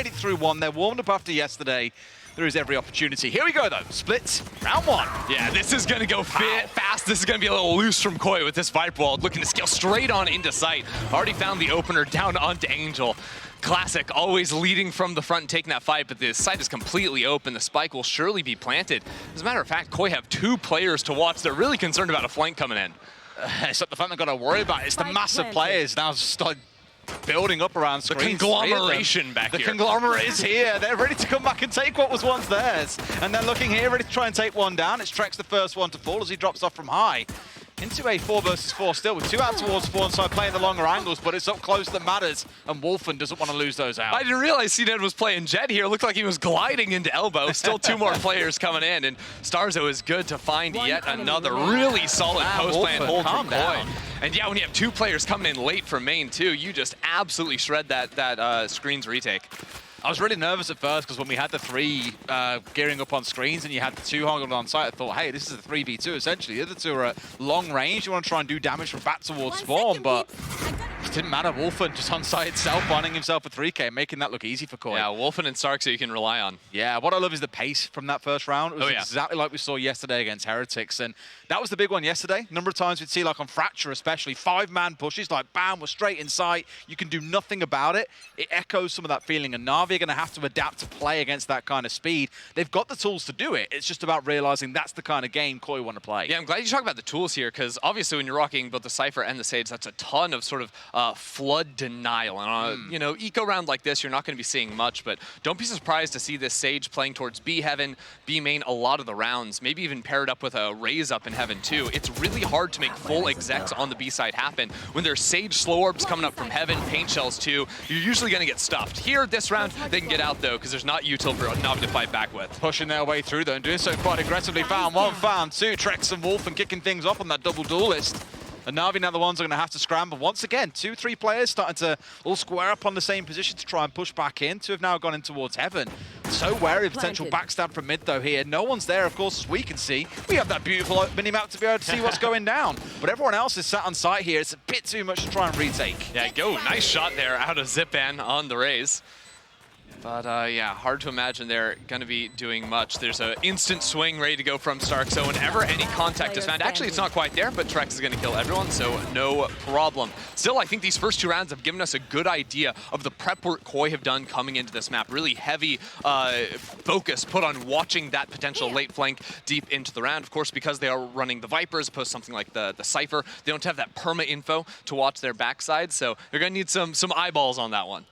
made it through one. They're warmed up after yesterday. There is every opportunity. Here we go, though. Splits, round one. Yeah, this is going to go fast. This is going to be a little loose from KOI with this Viper Wall, looking to scale straight on into sight. Already found the opener down onto Angel. Classic, always leading from the front and taking that fight, but the site is completely open. The spike will surely be planted. As a matter of fact, KOI have 2 players to watch. They're really concerned about a flank coming in. It's not the fact they've got to worry about. It's the massive players now start building up around screens. The conglomeration back here. The conglomerate is here. They're ready to come back and take what was once theirs. And they're looking here, ready to try and take one down. It's Trex the first one to fall as he drops off from high. Into a 4 versus 4 still, with 2 out towards spawn side playing the longer angles, but it's up close that matters, and Wolfen doesn't want to lose those out. I didn't realize CNED was playing Jet here. Looked like he was gliding into elbow. Still 2 more players coming in, and Starzo is good to find yet another really solid post-plant hold from KOI. And yeah, when you have 2 players coming in late from main too, you just absolutely shred that screens retake. I was really nervous at first because when we had the 3 gearing up on screens and you had the 2 hoggled on site, I thought, hey, this is a 3v2 essentially. The other 2 are at long range. You want to try and do damage from back towards spawn, but it didn't matter. Wolfen just on site itself, finding himself a 3K, making that look easy for KOI. Yeah, Wolfen and Stark so you can rely on. Yeah, what I love is the pace from that first round. It was exactly like we saw yesterday against Heretics, and that was the big one yesterday. A number of times we'd see, like on Fracture especially, 5-man pushes, like bam, we're straight in sight. You can do nothing about it. It echoes some of that feeling, and NAVI are going to have to adapt to play against that kind of speed. They've got the tools to do it. It's just about realizing that's the kind of game KOI want to play. Yeah, I'm glad you talk about the tools here, because obviously when you're rocking both the Cypher and the Sage, that's a ton of sort of flood denial. And you know, eco round like this, you're not going to be seeing much, but don't be surprised to see this Sage playing towards B Heaven, B main a lot of the rounds, maybe even paired up with a Raise up in Heaven too. It's really hard to make full execs on the B side happen. When there's Sage slow orbs coming up from Heaven, paint shells too, you're usually going to get stuffed. Here, this round, they can get out though, because there's not util for NAVI to fight back with. Pushing their way through though, and doing so quite aggressively. Found 1, found 2, Trex and Wolfen kicking things off on that double duelist. And NAVI now the ones are going to have to scramble. Once again, 2-3 players starting to all square up on the same position to try and push back in. 2 have now gone in towards Heaven. So wary of potential backstab from mid though here. No one's there, of course, as we can see. We have that beautiful mini-map to be able to see what's going down. But everyone else is sat on site here. It's a bit too much to try and retake. Yeah, go. Nice shot there out of Zipan on the Raise. But yeah, hard to imagine they're going to be doing much. There's an instant swing ready to go from Stark, so whenever any contact is found, actually it's not quite there, but Trex is going to kill everyone, so no problem. Still, I think these first 2 rounds have given us a good idea of the prep work KOI have done coming into this map. Really heavy focus put on watching that potential late flank deep into the round. Of course, because they are running the Viper as opposed to something like the Cypher, they don't have that perma info to watch their backside, so they're going to need some eyeballs on that one.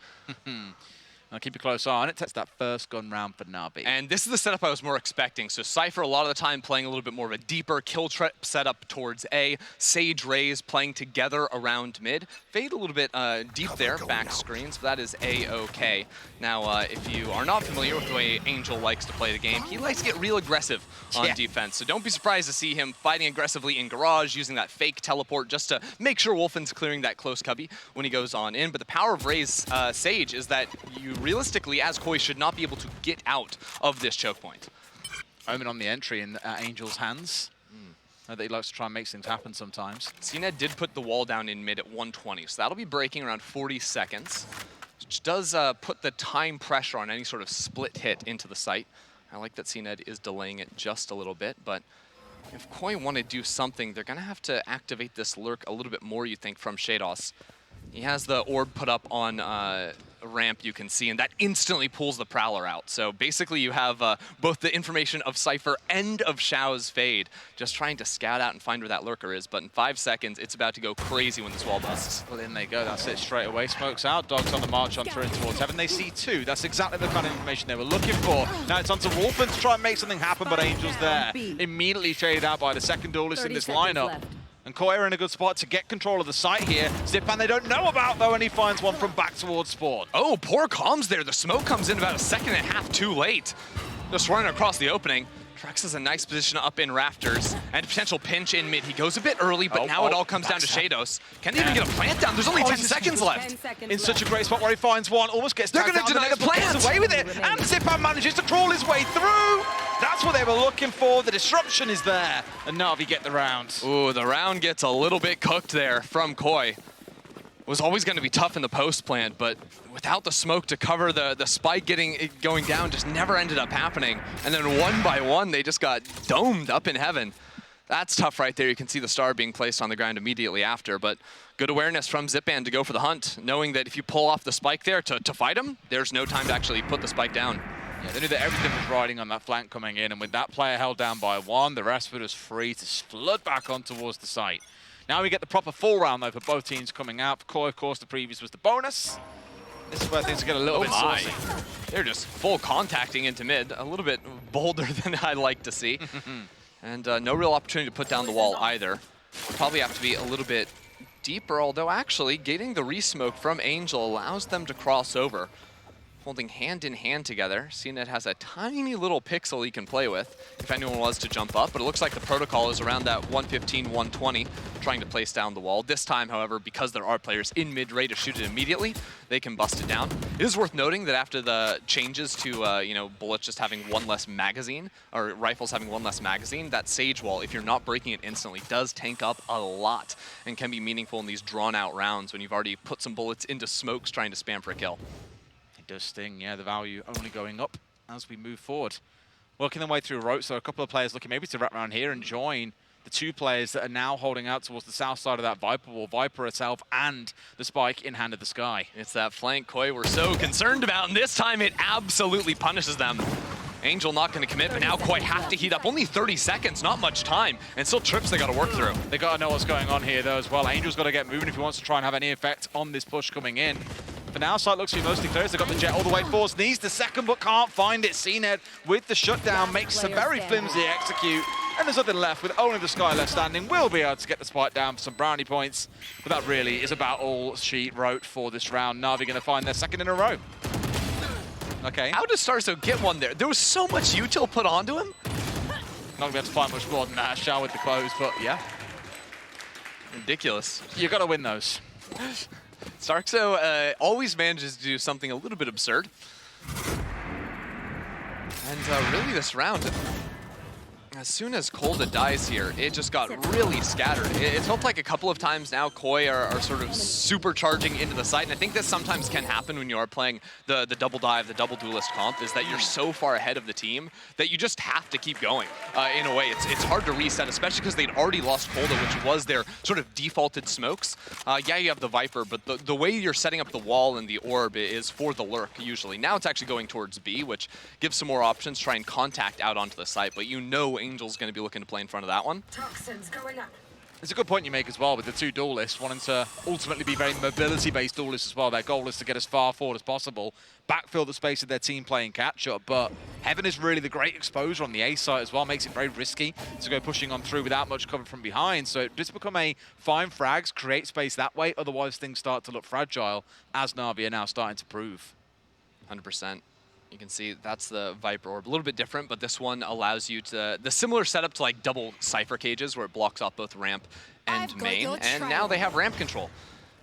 I'll keep a close eye on it. That's that first gun round for NAVI. And this is the setup I was more expecting. So Cypher, a lot of the time, playing a little bit more of a deeper kill trap setup towards A. Sage, Raze playing together around mid. Fade a little bit deep there, back screens, but that is A-OK. Now, if you are not familiar with the way Angel likes to play the game, he likes to get real aggressive on defense. So don't be surprised to see him fighting aggressively in Garage, using that fake teleport just to make sure Wolfen's clearing that close cubby when he goes on in. But the power of Raze Sage is that you realistically, as KOI, should not be able to get out of this choke point. Omen on the entry in Angel's hands. That he likes to try and make things happen sometimes. CNED did put the wall down in mid at 120, so that'll be breaking around 40 seconds, which does put the time pressure on any sort of split hit into the site. I like that CNED is delaying it just a little bit, but if KOI want to do something, they're going to have to activate this lurk a little bit more, you think, from Shados. He has the orb put up on ramp, you can see, and that instantly pulls the Prowler out. So basically you have both the information of Cypher and of Xiao's Fade, just trying to scout out and find where that lurker is. But in 5 seconds, it's about to go crazy when this wall busts. Well, in they go. That's it straight away. Smokes out. Dogs on the march on through and towards Heaven. They see 2. That's exactly the kind of information they were looking for. Now it's on to Wolfen to try and make something happen, but Angel's there. Immediately shaded out by the second duelist in this lineup. And KOI are in a good spot to get control of the site here. Zipan they don't know about, though, and he finds one from back towards spawn. Oh, poor comms there. The smoke comes in about a second and a half too late. Just running across the opening. Trex has a nice position up in rafters and potential pinch in mid. He goes a bit early, but now it all comes down to Shados. Can't even get a plant down. There's only 10 seconds left. In such a great spot where he finds one, almost gets They're going to deny the plant. Gets away with it, and Zipan manages to crawl his way through. That's what they were looking for. The disruption is there, and NAVI get the round. Ooh, the round gets a little bit cooked there from KOI. Was always going to be tough in the post plant, but without the smoke to cover the spike going down, just never ended up happening. And then one by one, they just got domed up in heaven. That's tough right there. You can see the star being placed on the ground immediately after, but good awareness from Zipan to go for the hunt, knowing that if you pull off the spike there to fight him, there's no time to actually put the spike down. Yeah, they knew that everything was riding on that flank coming in, and with that player held down by one, the rest of it was free to flood back on towards the site. Now we get the proper full round, though, for both teams coming out. For KOI, of course, the previous was the bonus. This is where things get a little bit saucy. They're just full contacting into mid, a little bit bolder than I like to see. And no real opportunity to put down the wall either. Probably have to be a little bit deeper, although actually getting the resmoke from Angel allows them to cross over. Holding hand in hand together. CNED has a tiny little pixel he can play with if anyone was to jump up, but it looks like the protocol is around that 115, 120, trying to place down the wall. This time, however, because there are players in mid ready to shoot it immediately, they can bust it down. It is worth noting that after the changes to you know, bullets just having one less magazine, or rifles having one less magazine, that Sage wall, if you're not breaking it instantly, does tank up a lot and can be meaningful in these drawn out rounds when you've already put some bullets into smokes trying to spam for a kill. Does sting, yeah, the value only going up as we move forward. Working their way through rope, so a couple of players looking maybe to wrap around here and join the two players that are now holding out towards the south side of that Viper wall, Viper herself and the spike in Hand of the Sky. It's that flank KOI we're so concerned about, and this time it absolutely punishes them. Angel not going to commit, but now KOI have to heat up. Only 30 seconds, not much time, and still trips they got to work through. They got to know what's going on here, though, as well. Angel's got to get moving if he wants to try and have any effect on this push coming in. For now, site looks to be mostly clear. They've got the jet all the way forced. Needs the second, but can't find it. CNED with the shutdown makes a very flimsy execute. And there's nothing left with only the Sky left standing. Will be able to get the spike down for some brownie points. But that really is about all she wrote for this round. NAVI going to find their second in a row. Okay. How does Starso get one there? There was so much util put onto him. Not going to be able to find much more than that. Shao with the close, but yeah. Ridiculous. You've got to win those. Starkso always manages to do something a little bit absurd. And really this round, as soon as Kolda dies here, it just got really scattered. It felt like a couple of times now KOI are sort of supercharging into the site, and I think this sometimes can happen when you are playing the double dive, the double duelist comp, is that you're so far ahead of the team that you just have to keep going. In a way, it's hard to reset, especially because they'd already lost Kolda, which was their sort of defaulted smokes. Yeah, you have the Viper, but the way you're setting up the wall and the orb is for the lurk, usually. Now it's actually going towards B, which gives some more options, try and contact out onto the site, but you know Angel's going to be looking to play in front of that one. Toxins going up. It's a good point you make as well with the two duelists wanting to ultimately be very mobility-based duelists as well. Their goal is to get as far forward as possible, backfill the space of their team playing catch-up, but Heaven is really the great exposure on the A site as well, makes it very risky to go pushing on through without much cover from behind. So it does become a fine frags, create space that way, otherwise things start to look fragile, as NAVI are now starting to prove. 100%. You can see that's the Viper Orb. A little bit different, but this one allows you to, the similar setup to like double Cypher cages where it blocks off both ramp and main. And now they have ramp control.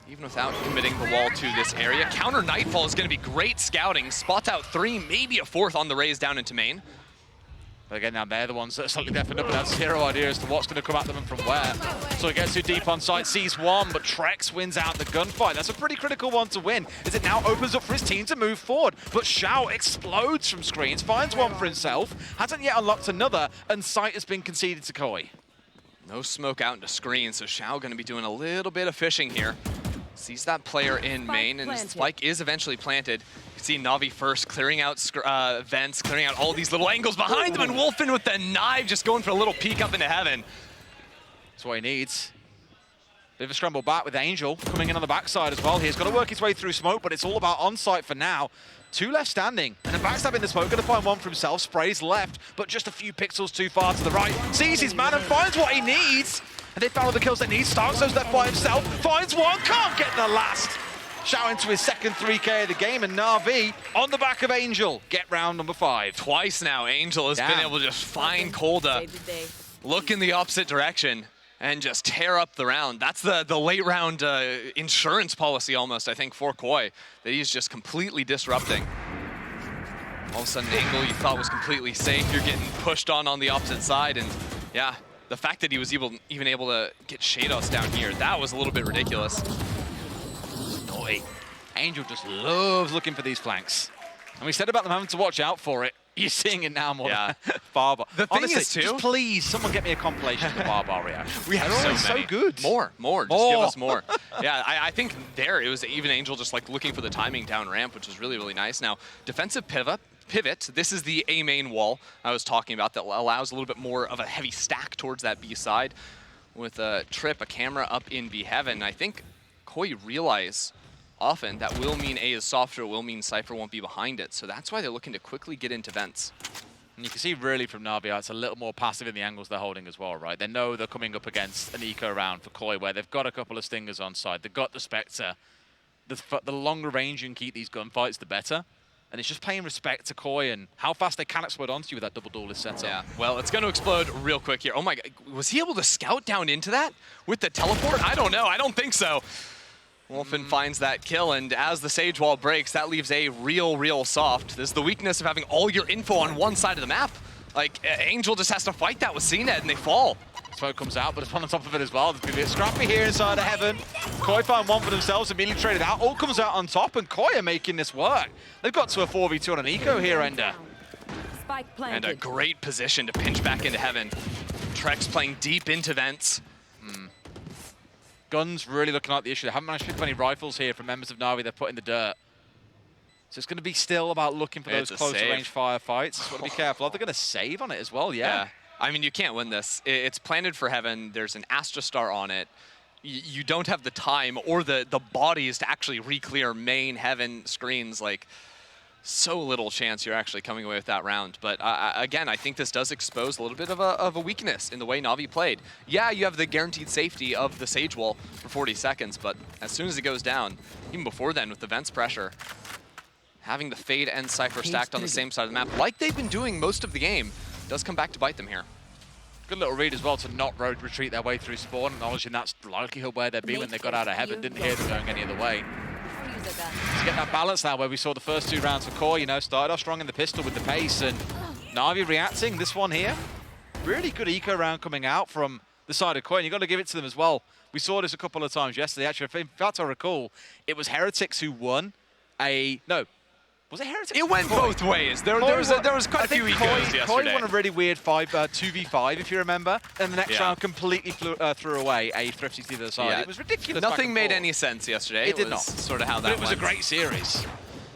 Even without committing the wall to this area. Counter Nightfall is going to be great scouting. Spots out 3, maybe a 4th on the raise down into main. But again, now they're the ones that are slightly deafened up and have zero idea as to what's going to come at them and from where. So he gets too deep on site, sees one, but Trex wins out the gunfight. That's a pretty critical one to win, as it now opens up for his team to move forward. But Shao explodes from screens, finds one for himself, hasn't yet unlocked another, and site has been conceded to KOI. No smoke out into screen, so Shao going to be doing a little bit of fishing here. Sees that player in main, and spike is eventually planted. You see Navi first clearing out vents, clearing out all these little angles behind them, and Wolfen with the knife just going for a little peek up into heaven. That's what he needs. Bit of a scramble back with Angel coming in on the backside as well. He's got to work his way through smoke, but it's all about on-site for now. 2 left standing, and a backstab in the smoke, going to find one for himself. Sprays left, but just a few pixels too far to the right. Sees his man and finds what he needs. And they found all the kills they need. Starkso's left by himself, finds one, can't get the last. Shao into his second 3K of the game, and NAVI on the back of Angel. Get round number 5. Twice now, Angel has been able to just find Kolda, look in the opposite direction, and just tear up the round. That's the late round insurance policy almost, I think, for KOI, that he's just completely disrupting. All of a sudden, an angle you thought was completely safe, you're getting pushed on the opposite side, and yeah, the fact that he was even able to get Shados down here, that was a little bit ridiculous. KOI Angel just loves looking for these flanks. And we said about them having to watch out for it. You're seeing it now more than Barbar. The thing Honestly, is, too, just please, someone get me a compilation of the Barbar reaction. We have so many. So good. More. Just give us more. Yeah, I think there it was even Angel just like looking for the timing down ramp, which was really, really nice. Now, defensive pivot. This is the A main wall I was talking about that allows a little bit more of a heavy stack towards that B side. With a trip, a camera up in B heaven. I think KOI realize often that will mean A is softer, will mean Cypher won't be behind it. So that's why they're looking to quickly get into vents. And you can see really from NAVI, it's a little more passive in the angles they're holding as well, right? They know they're coming up against an eco round for KOI where they've got a couple of stingers on side. They've got the Spectre. The longer range you can keep these gunfights, the better. And it's just paying respect to KOI and how fast they can explode onto you with that double duelist setup. Yeah, well, it's going to explode real quick here. Oh my God, was he able to scout down into that with the teleport? I don't know, I don't think so. Wolfen finds that kill, and as the Sage Wall breaks, that leaves A real soft. This is the weakness of having all your info on one side of the map. Like, Angel just has to fight that with CNED, and they fall. Smoke comes out, but it's one on top of it as well. There's going to be a scrappy here inside of Heaven. KOI find one for themselves, immediately traded out. All comes out on top, and KOI are making this work. They've got to a 4v2 on an eco here, Ender. And a great position to pinch back into Heaven. Trex playing deep into vents. Guns really looking like the issue. They haven't managed to pick up any rifles here from members of NAVI they've put in the dirt. So it's going to be still about looking for those closer range firefights. Just want to be careful. They're going to save on it as well, yeah. I mean, you can't win this. It's planted for Heaven. There's an Astra Star on it. You don't have the time or the bodies to actually re-clear main Heaven screens. Like, so little chance you're actually coming away with that round. But again, I think this does expose a little bit of a weakness in the way NAVI played. Yeah, you have the guaranteed safety of the Sage Wall for 40 seconds, but as soon as it goes down, even before then with the Vents pressure, having the Fade and Cypher stacked on the same side of the map, like they've been doing most of the game, does come back to bite them here. Good little read as well to not road retreat their way through spawn, acknowledging that's the likelihood where they'd be when they got out of Heaven. Didn't hear them going any other way. To get that balance now where we saw the first two rounds for KOI, you know, started off strong in the pistol with the pace, and NAVI reacting. This one here, really good eco round coming out from the side of KOI, and you've got to give it to them as well. We saw this a couple of times yesterday. Actually, in fact, I recall, it was Heretics who won was it Heretics? It went both ways. There was quite a few ecos yesterday. KOI won a really weird 2v5, if you remember, and the next round completely threw away a Thrifty to the other side. It was ridiculous. Nothing made any sense yesterday. It did not. Sort of how that went. It was a great series.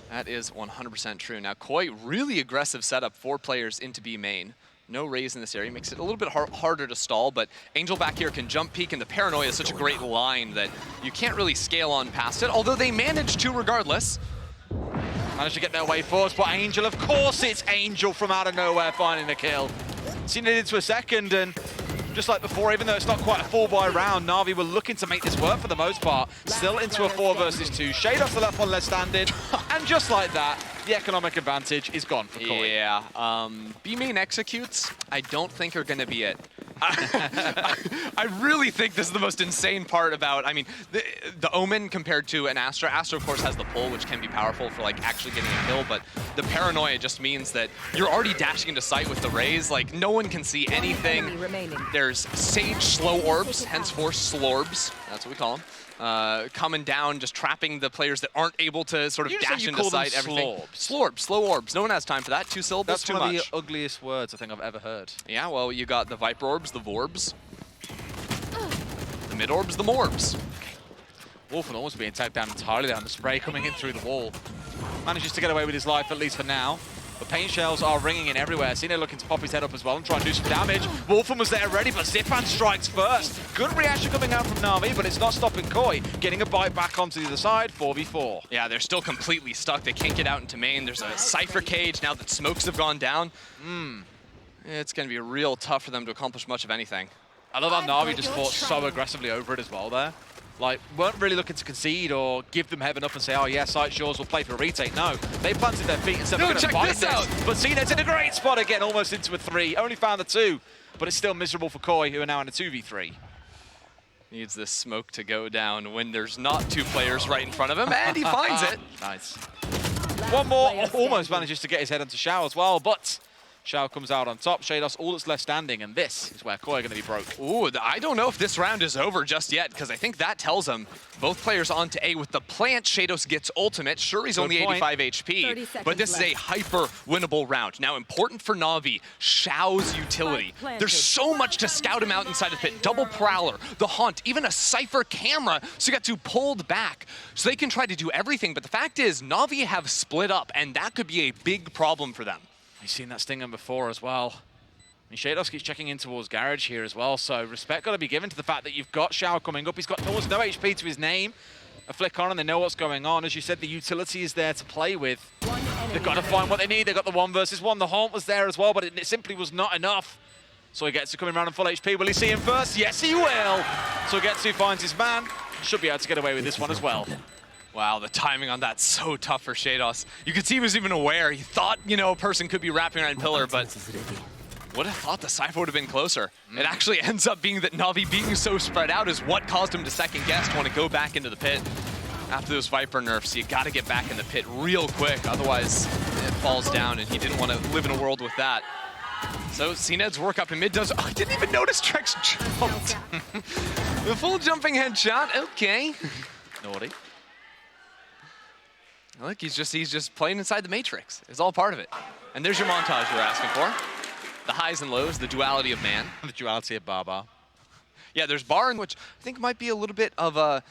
That is 100% true. Now, KOI, really aggressive setup, 4 players into B main. No raise in this area, makes it a little bit harder to stall, but Angel back here can jump peek, and the Paranoia is such a great line that you can't really scale on past it, although they managed to regardless. Managed to get their way forward, but Angel, of course it's Angel from out of nowhere finding the kill. Seen it into a second, and just like before, even though it's not quite a full buy round, NAVI were looking to make this work for the most part. Still into a 4 versus 2. Shade off the left one, left standing, and just like that, the economic advantage is gone for KOI. Yeah, B main executes, I don't think are going to be it. I really think this is the most insane part about, I mean, the Omen compared to an Astra. Astra, of course, has the pull, which can be powerful for, like, actually getting a kill, but the Paranoia just means that you're already dashing into sight with the raise. Like, no one can see anything. There's Sage slow orbs, henceforth slorbs, that's what we call them. Coming down, just trapping the players that aren't able to sort of dash into sight. Everything. Slorbs, slow orbs. No one has time for that. 2 syllables, too much. That's one of the ugliest words I think I've ever heard. Yeah, well, you got the Viper orbs, the Vorbs, the mid orbs, the Morbs. Wolfen almost being tagged down entirely down. The spray coming in through the wall. Manages to get away with his life, at least for now. But paint shells are ringing in everywhere. Cena looking to pop his head up as well and try and do some damage. Wolfen was there ready, but Zipan strikes first. Good reaction coming out from NAVI, but it's not stopping KOI. Getting a bite back onto the other side, 4v4. Yeah, they're still completely stuck. They can't get out into main. There's a Cypher cage now that smokes have gone down. It's going to be real tough for them to accomplish much of anything. I love how NAVI just fought so aggressively over it as well there. Like, weren't really looking to concede or give them heaven up and say, oh yeah, site's yours, we'll play for a retake. No, they planted their feet and said, we're going to fight this. But CNED's in a great spot again, almost into a 3. Only found the 2, but it's still miserable for KOI, who are now in a 2v3. Needs this smoke to go down when there's not 2 players right in front of him, and he finds it. Nice. One more, almost manages to get his head onto Shao as well, but Shao comes out on top. Shados, all that's left standing, and this is where KOI are going to be broke. Ooh, I don't know if this round is over just yet, because I think that tells them both players on to A with the plant. Shados gets ultimate. Sure, he's only 85 HP, but this is a hyper winnable round. Now, important for Na'Vi, Shao's utility. There's so much to scout him out inside the pit. Double Prowler, the Hunt, even a Cypher camera, so you got to pulled back. So they can try to do everything, but the fact is, Na'Vi have split up, and that could be a big problem for them. We've seen that Stinger before as well. And Shados keeps checking in towards Garage here as well, so respect got to be given to the fact that you've got Shao coming up. He's got almost no HP to his name. A flick on and they know what's going on. As you said, the utility is there to play with. They've got to find what they need. They've got the 1 versus 1. The Haunt was there as well, but it simply was not enough. So he gets to coming around on full HP. Will he see him first? Yes, he will. So Getsu finds his man. Should be able to get away with this one as well. Wow, the timing on that's so tough for Shados. You could see he was even aware. He thought, you know, a person could be wrapping around Pillar, but would have thought the Cypher would have been closer. It actually ends up being that Na'Vi being so spread out is what caused him to second guess, to want to go back into the pit. After those Viper nerfs, you got to get back in the pit real quick, otherwise it falls down, and he didn't want to live in a world with that. So CNED's work up in mid does, oh, I didn't even notice Trex jumped. The full jumping headshot, okay. Naughty. Look, he's just playing inside the Matrix. It's all part of it. And there's your montage you're asking for. The highs and lows, the duality of man. The duality of Bar. Yeah, there's Bar, which I think might be a little bit of a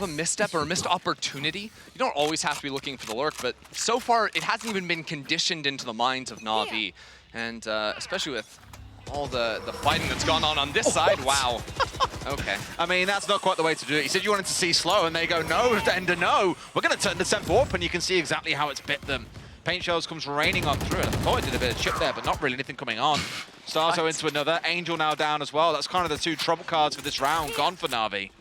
misstep or a missed opportunity. You don't always have to be looking for the lurk, but so far it hasn't even been conditioned into the minds of Na'Vi. And especially with all the fighting that's gone on this side, wow. Okay. I mean, that's not quite the way to do it. You said you wanted to see slow, and they go, no, Ender, no. We're going to turn the set warp, and you can see exactly how it's bit them. Paint shells comes raining on through it. I thought it did a bit of chip there, but not really anything coming on. Starzo into another. Angel now down as well. That's kind of the 2 trouble cards for this round. Gone for Na'Vi.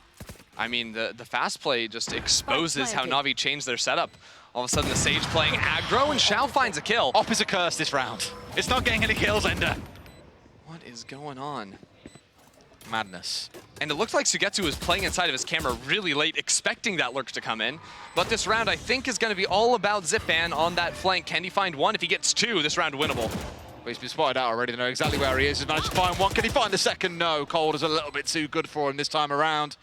I mean, the fast play just exposes how Na'Vi changed their setup. All of a sudden, the Sage playing aggro, and Shao finds a kill. Op is a curse this round. It's not getting any kills, Ender. What is going on? Madness. And it looked like Sugetsu was playing inside of his camera really late, expecting that lurk to come in. But this round, I think, is going to be all about Zipan on that flank. Can he find 1? If he gets 2, this round winnable. But he's been spotted out already. They know exactly where he is. He's managed to find 1. Can he find the second? No. Cold is a little bit too good for him this time around.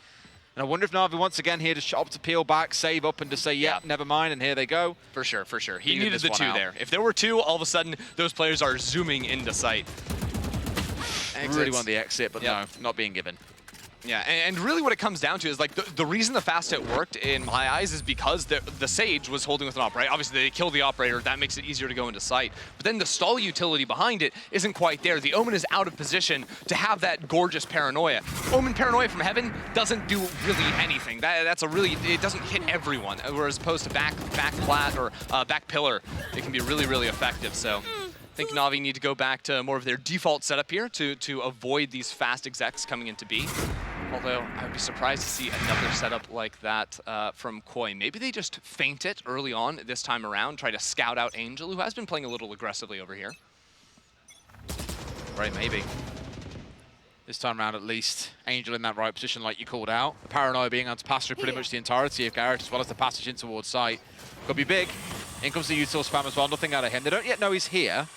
And I wonder if Na'Vi once again here to opt to peel back, save up, and to say, yeah, never mind, and here they go. For sure, for sure. He needed the 2 there. If there were 2, all of a sudden, those players are zooming into sight. Really want the exit, but no, not being given. Yeah, and really what it comes down to is like the reason the fast hit worked in my eyes is because the Sage was holding with an operator. Obviously, they kill the operator. That makes it easier to go into sight. But then the stall utility behind it isn't quite there. The Omen is out of position to have that gorgeous paranoia. Omen paranoia from heaven doesn't do really anything. That's a really, it doesn't hit everyone. Whereas opposed to back plat or back pillar, it can be really, really effective. So I think Na'Vi need to go back to more of their default setup here to avoid these fast execs coming into B. Although, I would be surprised to see another setup like that from KOI. Maybe they just feint it early on this time around, try to scout out Angel, who has been playing a little aggressively over here. Right, maybe. This time around, at least, Angel in that right position like you called out. The paranoia being able to pass through pretty much the entirety of Garage, as well as the passage in towards sight. Could be big. In comes the util spam as well, nothing out of him. They don't yet know he's here.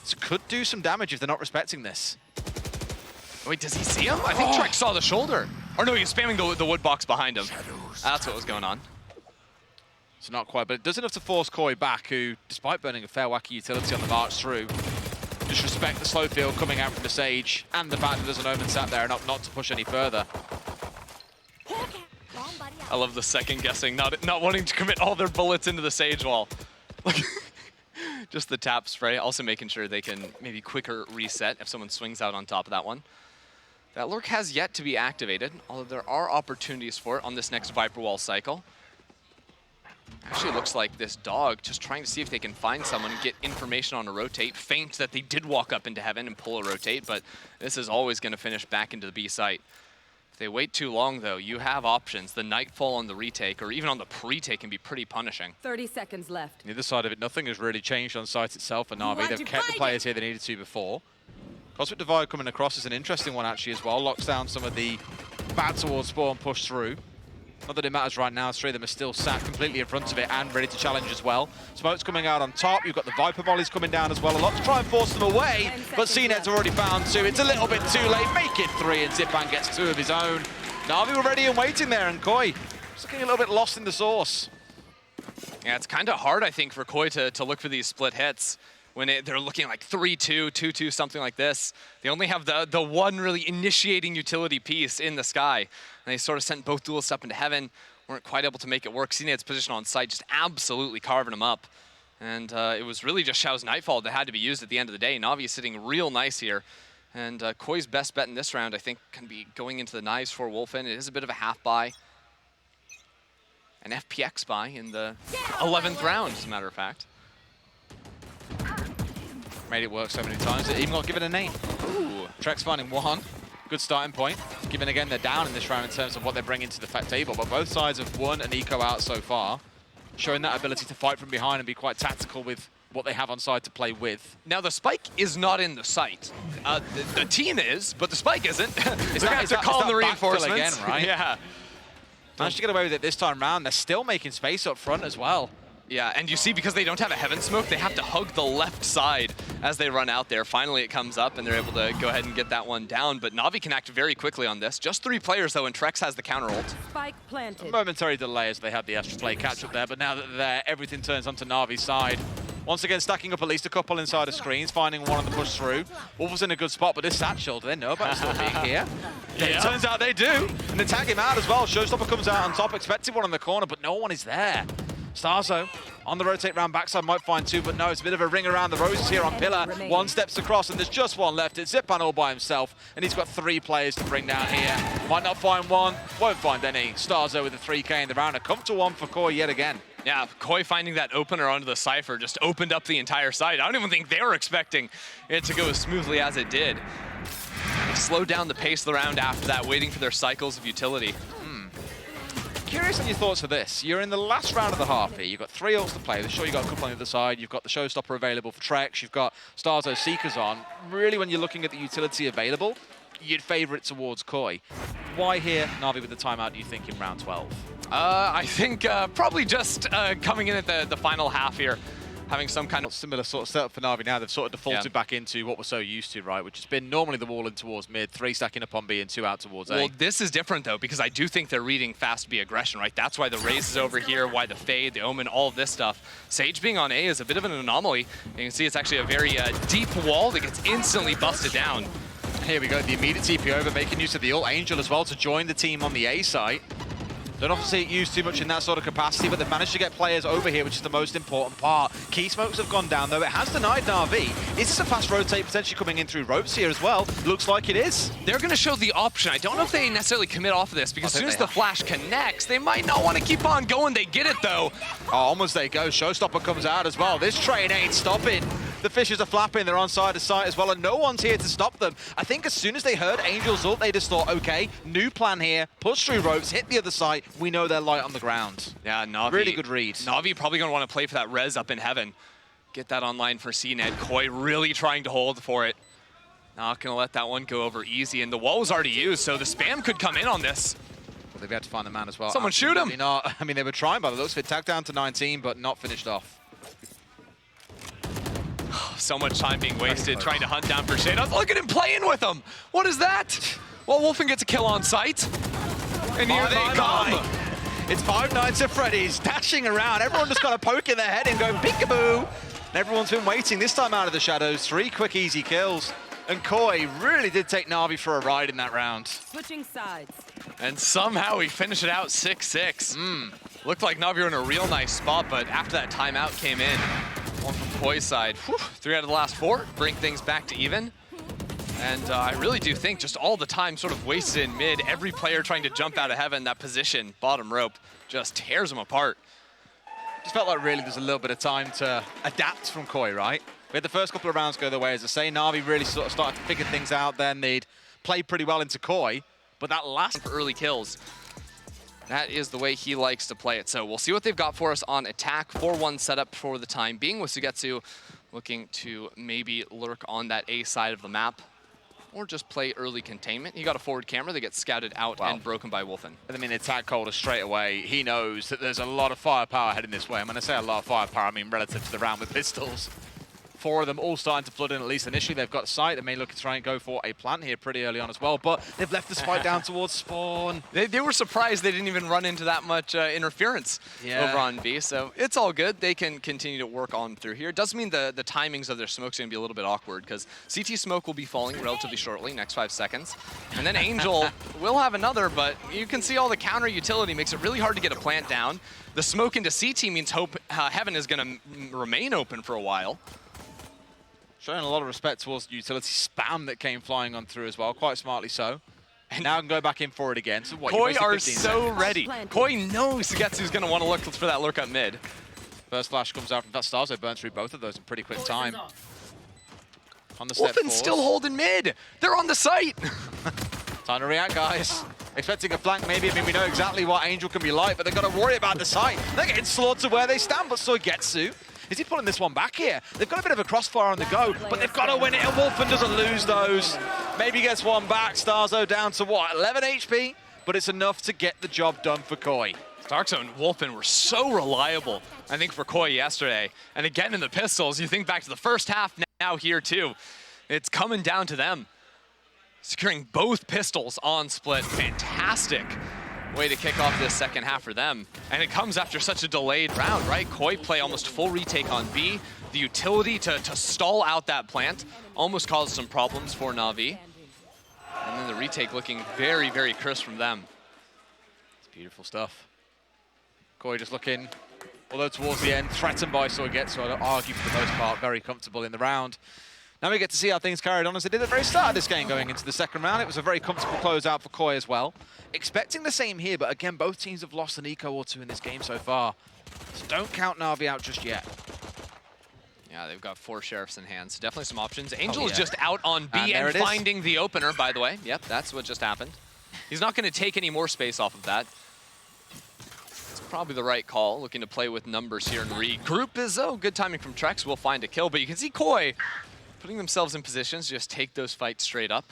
So could do some damage if they're not respecting this. Wait, does he see him? I think Trex saw the shoulder. Or no, he's spamming the wood box behind him. That's what was going on. So not quite, but it does enough to force KOI back, who, despite burning a fair wacky utility on the march through, just respect the slow field coming out from the Sage, and the fact that there's an Omen sat there and not to push any further. I love the second guessing, not wanting to commit all their bullets into the Sage wall. Just the tap spray, also making sure they can maybe quicker reset if someone swings out on top of that one. That lurk has yet to be activated, although there are opportunities for it on this next Viper Wall cycle. Actually, it looks like this dog just trying to see if they can find someone, get information on a rotate, feint that they did walk up into heaven and pull a rotate, but this is always going to finish back into the B site. If they wait too long, though, you have options. The Nightfall on the retake, or even on the pre-take, can be pretty punishing. 30 seconds left. The other side of it, nothing has really changed on site itself for Na'Vi. They've kept the players here they needed to before. Cosmic Divide coming across is an interesting one, actually, as well. Locks down some of the bad towards spawn push through. Not that it matters right now, as three of them are still sat completely in front of it and ready to challenge as well. Smoke's coming out on top. You've got the Viper volleys coming down as well. A lot to try and force them away, but CNED's already found two. It's a little bit too late. Make it three, and Zipan gets two of his own. NAVI were ready and waiting there, and KOI just looking a little bit lost in the sauce. Yeah, it's kind of hard, I think, for KOI to look for these split hits when they're looking like 3-2, 2-2, something like this. They only have the one really initiating utility piece in the sky. And they sort of sent both duelists up into heaven, weren't quite able to make it work. CNED's position on site just absolutely carving them up. And it was really just Xiao's Nightfall that had to be used at the end of the day. Navi is sitting real nice here. And KOI's best bet in this round, I think, can be going into the knives for Wolfen. It is a bit of a half buy. An FPX buy in the 11th round, as a matter of fact. Made it work so many times, it even got given a name. Ooh. Trex finding one. Good starting point. Given again, they're down in this round in terms of what they're bringing to the table, but both sides have won an eco out so far, showing that ability to fight from behind and be quite tactical with what they have on side to play with. Now, the spike is not in the site. The team is, but the spike isn't. They're going to have to call in the reinforcements. Again, right? Yeah. Managed to get away with it this time round. They're still making space up front as well. Yeah, and you see, because they don't have a heaven smoke, they have to hug the left side as they run out there. Finally, it comes up, and they're able to go ahead and get that one down. But Navi can act very quickly on this. Just 3 players, though, and Trex has the counter ult. Spike planted. A momentary delay as they had the Astra play catch up there, but now that they're there, everything turns onto Navi's side. Once again, stacking up at least a couple inside of screens, finding one on the push through. Wolf was in a good spot, but this Satchel, do they know about still being here? Yeah. It turns out they do, and they tag him out as well. Showstopper comes out on top, expected one on the corner, but no one is there. Starzo on the rotate round backside might find two, but no, it's a bit of a ring around the roses here on Pillar. One steps across, and there's just one left. It's Zipan all by himself, and he's got 3 players to bring down here. Might not find one, won't find any. Starzo with a 3K in the round. A comfortable one for KOI yet again. Yeah, KOI finding that opener onto the Cypher just opened up the entire side. I don't even think they were expecting it to go as smoothly as it did. They slowed down the pace of the round after that, waiting for their cycles of utility. Curious on your thoughts for this. You're in the last round of the half here. You've got 3 ults to play. Sure, you've got a couple on the other side. You've got the Showstopper available for Trex. You've got Starzo Seekers on. Really, when you're looking at the utility available, you'd favor it towards KOI. Why here, Navi, with the timeout, do you think, in round 12? I think probably just coming in at the final half here, having some kind of similar sort of setup for Navi now. They've sort of defaulted back into what we're so used to, right? Which has been normally the wall in towards mid, 3 stacking up on B and 2 out towards A. Well, this is different though, because I do think they're reading fast B aggression, right? That's why the Raze is over here, why the Fade, the Omen, all of this stuff. Sage being on A is a bit of an anomaly. You can see it's actually a very deep wall that gets instantly busted down. Here we go, the immediate TP over, making use of the ult Angel as well to join the team on the A site. Don't often see it used too much in that sort of capacity, but they've managed to get players over here, which is the most important part. Key smokes have gone down, though. It has denied NAVI. Is this a fast rotate potentially coming in through ropes here as well? Looks like it is. They're going to show the option. I don't know if they necessarily commit off of this, because as soon as the flash connects, they might not want to keep on going. They get it, though. Oh, almost they go. Showstopper comes out as well. This train ain't stopping. The fishes are flapping. They're on side to side as well, and no one's here to stop them. I think as soon as they heard Angel's ult, they just thought, okay, new plan here. Push through ropes, hit the other side. We know they're light on the ground. Yeah, Navi. Really good read. Navi probably going to want to play for that res up in heaven. Get that online for CNED. KOI really trying to hold for it. Not going to let that one go over easy. And the wall was already used, so the spam could come in on this. Well, they've had to find the man as well. Someone shoot him. Not. I mean, they were trying by the looks of it. Tagged down to 19, but not finished off. So much time being wasted trying to hunt down for Shadows. Look at him playing with them. What is that? Well, Wolfen gets a kill on sight. And here they come. It's 5 Nights at Freddy's dashing around. Everyone just got a poke in their head and going peekaboo. And everyone's been waiting this time out of the shadows. 3 quick, easy kills. And KOI really did take Navi for a ride in that round. Switching sides. And somehow we finish it out 6-6. Looked like Navi were in a real nice spot, but after that timeout came in, one from KOI's side, 3 out of the last 4, bring things back to even. And I really do think just all the time sort of wasted in mid, every player trying to jump out of heaven, that position, bottom rope, just tears them apart. Just felt like really there's a little bit of time to adapt from KOI, right? We had the first couple of rounds go their way, as I say. Navi really sort of started to figure things out then. They'd played pretty well into KOI, but that last... For early kills. That is the way he likes to play it. So we'll see what they've got for us on attack. 4-1 setup for the time being, with Sugetsu looking to maybe lurk on that A side of the map. or just play early containment. He got a forward camera that gets scouted out and broken by Wolfen. I mean, attack Calder straight away. He knows that there's a lot of firepower heading this way. And when I say a lot of firepower, I mean relative to the round with pistols. 4 of them all starting to flood in, at least initially. They've got sight. They may look to try and go for a plant here pretty early on as well, but they've left this fight down towards spawn. They were surprised they didn't even run into that much interference over on B, so it's all good. They can continue to work on through here. It does mean the timings of their smoke's going to be a little bit awkward, because CT smoke will be falling relatively shortly, next 5 seconds. And then Angel will have another, but you can see all the counter utility makes it really hard to get a plant down. The smoke into CT means Heaven is going to remain open for a while. Showing a lot of respect towards the utility spam that came flying on through as well, quite smartly so. And now I can go back in for it again. So what, KOI are so ready. KOI knows Sugetsu's going to want to look for that lurk up mid. First flash comes out from that Starzo, burns through both of those in pretty quick time. On the step Wolfen's still holding mid. They're on the site. Time to react, guys. Expecting a flank maybe. I mean, we know exactly what Angel can be like, but they've got to worry about the site. They're getting slaughtered where they stand, but Sugetsu, is he pulling this one back here? They've got a bit of a crossfire on the go, but they've got to win it, and Wolfen doesn't lose those. Maybe gets one back. Starzo down to what, 11 HP? But it's enough to get the job done for KOI. Starkzone and Wolfen were so reliable, I think, for KOI yesterday. And again, in the pistols, you think back to the first half, now here too. It's coming down to them. Securing both pistols on split. Fantastic way to kick off this second half for them. And it comes after such a delayed round, right? KOI play almost full retake on B. The utility to stall out that plant almost caused some problems for NAVI. And then the retake looking very, very crisp from them. It's beautiful stuff. KOI just looking, although towards the end, threatened by Sugetsu, so I'd argue for the most part, very comfortable in the round. Now we get to see how things carried on as they did at the very start of this game going into the second round. It was a very comfortable closeout for KOI as well. Expecting the same here, but again, both teams have lost an eco or two in this game so far. So don't count NAVI out just yet. Yeah, they've got 4 sheriffs in hand, so definitely some options. Angel is just out on B and finding the opener, by the way. Yep, that's what just happened. He's not going to take any more space off of that. It's probably the right call, looking to play with numbers here and regroup is, good timing from Trex. We'll find a kill, but you can see KOI putting themselves in positions to just take those fights straight up.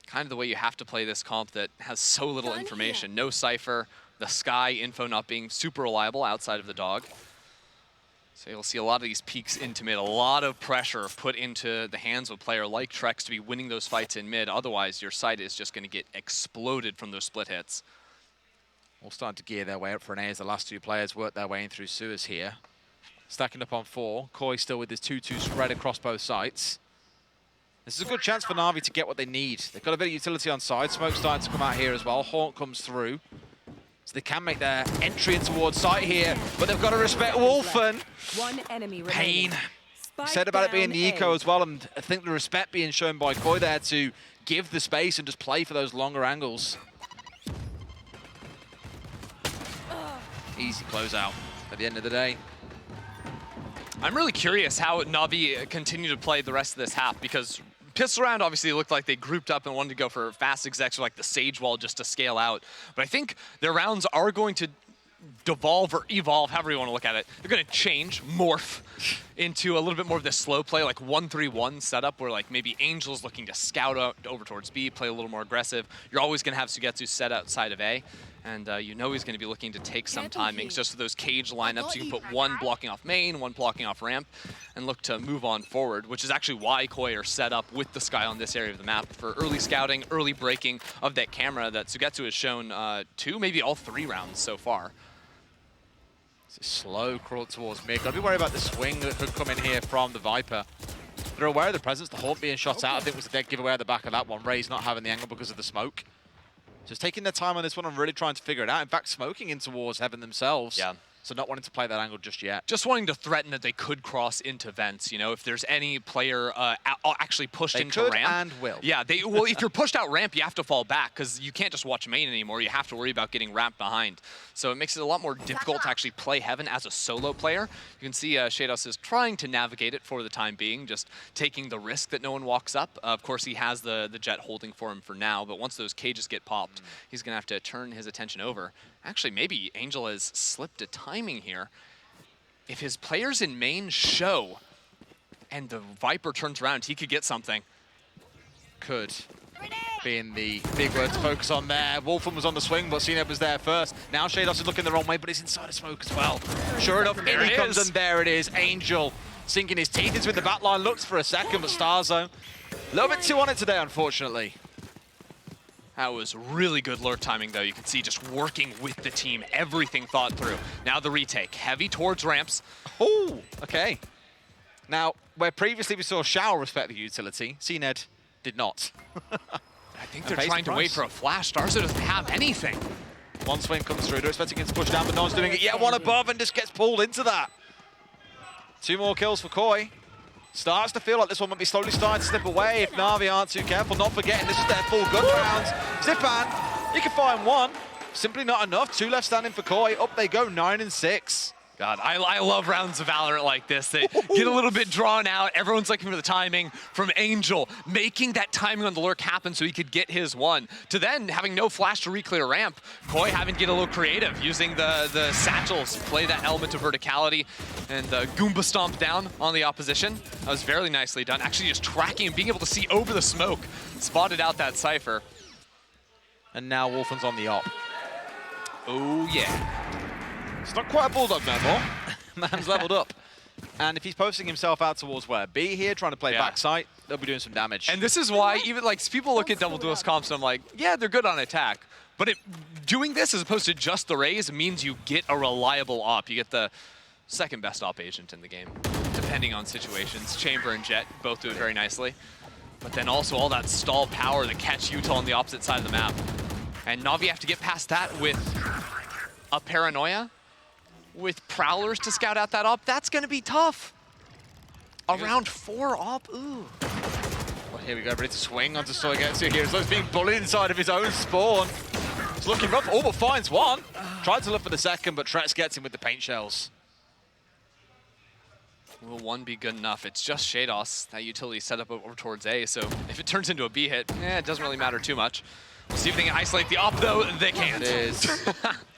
Kind of the way you have to play this comp that has so little information. No Cypher, the Sky info not being super reliable outside of the dog. So you'll see a lot of these peeks into mid, a lot of pressure put into the hands of a player like Trex to be winning those fights in mid. Otherwise, your site is just going to get exploded from those split hits. All starting to gear their way up for an A as the last 2 players work their way in through sewers here. Stacking up on 4. KOI still with his 2-2 spread across both sites. This is a good chance for NAVI to get what they need. They've got a bit of utility on side. Smoke starting to come out here as well. Haunt comes through. So they can make their entry in towards site here, but they've got to respect Wolfen. One enemy Pain. Said about it being the eco as well, and I think the respect being shown by KOI there to give the space and just play for those longer angles. Easy closeout at the end of the day. I'm really curious how NAVI continue to play the rest of this half, because pistol round obviously looked like they grouped up and wanted to go for fast execs or like the Sage Wall just to scale out. But I think their rounds are going to devolve or evolve, however you want to look at it. They're going to change, morph into a little bit more of this slow play, like 1-3-1 setup where like maybe Angel's looking to scout out over towards B, play a little more aggressive. You're always going to have Sugetsu set outside of A. And you know he's going to be looking to take some timings just for those cage lineups. You can put 1 blocking off main, 1 blocking off ramp, and look to move on forward, which is actually why KOI are set up with the Sky on this area of the map for early scouting, early breaking of that camera that Sugetsu has shown 2, maybe all 3 rounds so far. It's a slow crawl towards mid. Got to be worried about the swing that could come in here from the Viper. They're aware of the presence. The Haunt being shot out, I think, was a dead giveaway at the back of that one. Ray's not having the angle because of the smoke. Just taking their time on this one and really trying to figure it out. In fact, smoking in towards Heaven themselves. Yeah. So not wanting to play that angle just yet. Just wanting to threaten that they could cross into vents, you know, if there's any player actually pushed into ramp. They could and will. Yeah, well, if you're pushed out ramp, you have to fall back because you can't just watch main anymore. You have to worry about getting ramped behind. So it makes it a lot more difficult to actually play Heaven as a solo player. You can see Shados is trying to navigate it for the time being, just taking the risk that no one walks up. Of course, he has the Jet holding for him for now, but once those cages get popped, he's going to have to turn his attention over. Actually, maybe Angel has slipped a timing here. If his players in main show and the Viper turns around, he could get something. could being the big word to focus on there. Wolfen was on the swing, but CNED was there first. Now Shados is looking the wrong way, but he's inside of smoke as well. Sure enough, in he comes, and there it is. Angel sinking his teeth into the back line, looks for a second, but Starzone a little bit too on it today, unfortunately. That was really good lurk timing, though. You can see just working with the team, everything thought through. Now the retake, heavy towards ramps. Oh, okay. Now, where previously we saw Shao respect the utility, CNED did not. I think they're trying to wait for a flash. Starzo doesn't have anything. One swing comes through, they're expecting him to push down, but no one's doing it yet. One above and just gets pulled into that. 2 more kills for KOI. Starts to feel like this one might be slowly starting to slip away if Navi aren't too careful. Not forgetting this is their full gun rounds. Zipan, he can find one. Simply not enough. 2 left standing for KOI. Up they go, 9 and 6. God, I love rounds of Valorant like this. They get a little bit drawn out. Everyone's looking for the timing from Angel, making that timing on the lurk happen so he could get his one. To then having no flash to re-clear ramp, KOI having to get a little creative, using the satchels, play that element of verticality, and Goomba stomp down on the opposition. That was very nicely done. Actually just tracking and being able to see over the smoke, spotted out that Cypher. And now Wolfen's on the op. Oh yeah. It's not quite a bulldog no more. Man's leveled up. And if he's posting himself out towards where? B here, trying to play backside, they'll be doing some damage. And this is why even like people look at double duelist comps and I'm like, yeah, they're good on attack. But doing this as opposed to just the Raze means you get a reliable op. You get the second best op agent in the game, depending on situations. Chamber and Jet both do it very nicely. But then also all that stall power to catch Utah on the opposite side of the map. And Navi have to get past that with a Paranoia. With Prowlers to scout out that op, that's going to be tough. Around 4 op, ooh. Well, here we go, ready to swing onto Soigetsu here. He's being bullied inside of his own spawn. He's looking rough, oh, but finds one. Tried to look for the second, but Trex gets him with the paint shells. Will 1 be good enough? It's just Shados, that utility set up over towards A, so if it turns into a B hit, it doesn't really matter too much. We'll see if they can isolate the op, though. They can't. It is.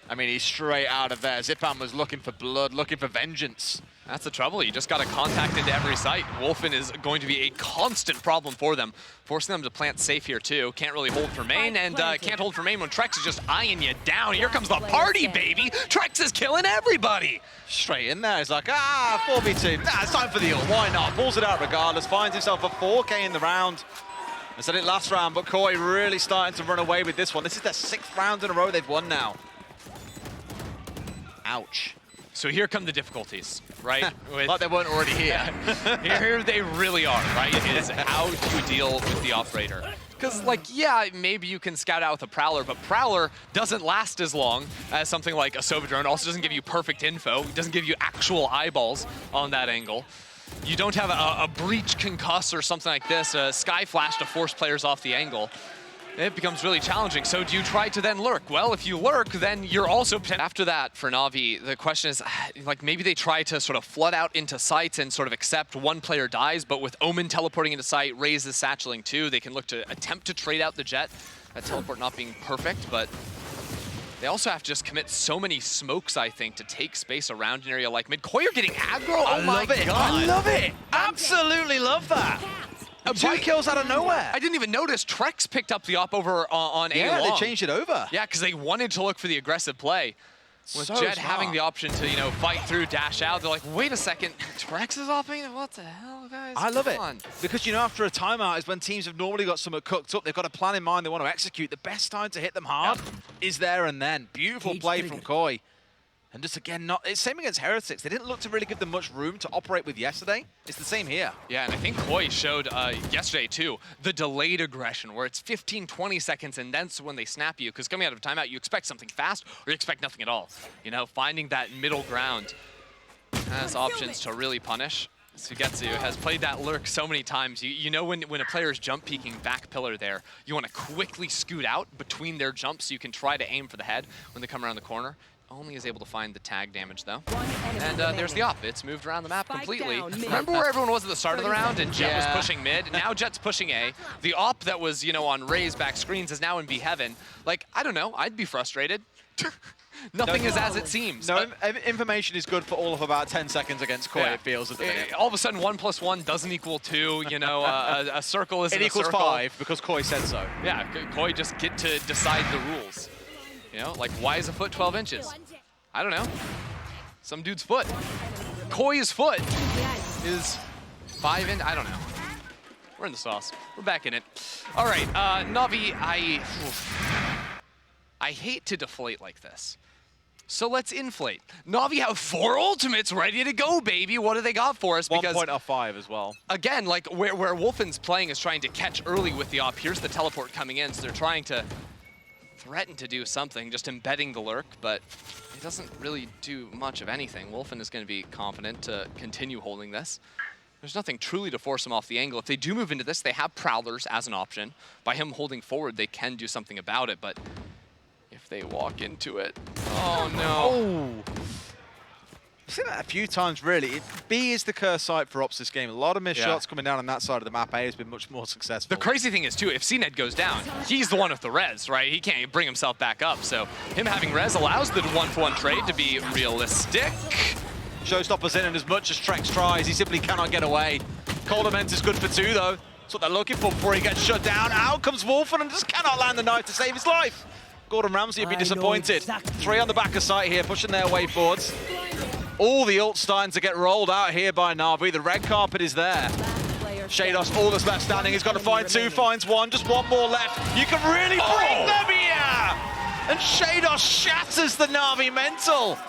I mean, he's straight out of there. Zipan was looking for blood, looking for vengeance. That's the trouble. You just got to contact into every site. Wolfen is going to be a constant problem for them, forcing them to plant safe here, too. Can't really hold for main, and can't hold for main when Trex is just eyeing you down. Here comes the party, baby. Trex is killing everybody. Straight in there. He's like, 4v2. Nah, it's time for the ult. Why not? Pulls it out regardless. Finds himself a 4K in the round. I said it last round, but KOI really starting to run away with this one. This is their 6th round in a row they've won now. Ouch. So here come the difficulties, right? Like they weren't already here. Here they really are, right? Is how do you deal with the operator? Because, like, yeah, maybe you can scout out with a Prowler, but Prowler doesn't last as long as something like a Sova drone. Also doesn't give you perfect info. It doesn't give you actual eyeballs on that angle. You don't have a breach concuss or something like this, a Sky Flash to force players off the angle. It becomes really challenging. So do you try to then lurk? Well, if you lurk, then you're also... After that, for Navi, the question is, like, maybe they try to sort of flood out into sites and sort of accept one player dies, but with Omen teleporting into site, Raze is satcheling too, they can look to attempt to trade out the Jet. That teleport not being perfect, but they also have to just commit so many smokes, I think, to take space around an area like mid. KOI are getting aggro, oh my God. I love it. Absolutely love that. 2 kills out of nowhere. I didn't even notice Trex picked up the op over on A Yeah, long. they changed it over. Yeah, because they wanted to look for the aggressive play. With So Jet smart. having the option to, you know, fight through, dash out, they're like, wait a second, Trex is off me? What the hell, guys? I love it. Come on. Because, you know, after a timeout is when teams have normally got something cooked up. They've got a plan in mind they want to execute. The best time to hit them hard is there and then. Beautiful play from KOI. And just again, it's same against Heretics. They didn't look to really give them much room to operate with yesterday. It's the same here. Yeah, and I think KOI showed yesterday, too, the delayed aggression, where it's 15, 20 seconds, and that's when they snap you. Because coming out of timeout, you expect something fast, or you expect nothing at all. You know, finding that middle ground has options to really punish. Sugetsu has played that lurk so many times. You know when a player is jump peeking back pillar there, you want to quickly scoot out between their jumps so you can try to aim for the head when they come around the corner. Only is able to find the tag damage, though. And there's the op. It's moved around the map completely. Remember where everyone was at the start of the round and Jet was pushing mid? Now Jet's pushing A. The op that was, you know, on Raze back screens is now in B heaven. Like, I don't know. I'd be frustrated. Nothing is as it seems. No, information is good for all of about 10 seconds against KOI, Yeah. it feels at the minute. All of a sudden, 1 + 1 doesn't equal 2. You know, a circle isn't It equals a circle. 5 because KOI said so. Yeah, KOI just get to decide the rules. You know, like why is a foot 12 inches? I don't know. Some dude's foot. KOI's foot is 5 in. I don't know. We're in the sauce. We're back in it. All right, Navi, I hate to deflate like this. So let's inflate. Navi have 4 ultimates ready to go, baby. What do they got for us? 1 Because point off 5 as well. again, like where Wolfen's playing is trying to catch early with the op. Here's the teleport coming in, so they're trying to threaten to do something, just embedding the lurk, but it doesn't really do much of anything. Wolfen is going to be confident to continue holding this. There's nothing truly to force him off the angle. If they do move into this, they have Prowlers as an option. By him holding forward, they can do something about it, but if they walk into it, oh no. I've seen that a few times, really. B is the curse site for ops this game. A lot of missed shots coming down on that side of the map. A has been much more successful. The crazy thing is, too, if CNED goes down, he's the one with the res, right? He can't bring himself back up. So him having res allows the 1-for-1 trade to be realistic. Showstopper's in, and as much as Trex tries, he simply cannot get away. Cold Immense is good for 2, though. That's what they're looking for before he gets shut down. Out comes Wolfen and just cannot land the knife to save his life. Gordon Ramsay would be disappointed. 3 on the back of site here, pushing their way forwards. All the ults starting to get rolled out here by Navi. The red carpet is there. Shados, all that's left standing. He's got to find 2, finds 1, just 1 more left. You can really bring them here! And Shados shatters the Navi mental.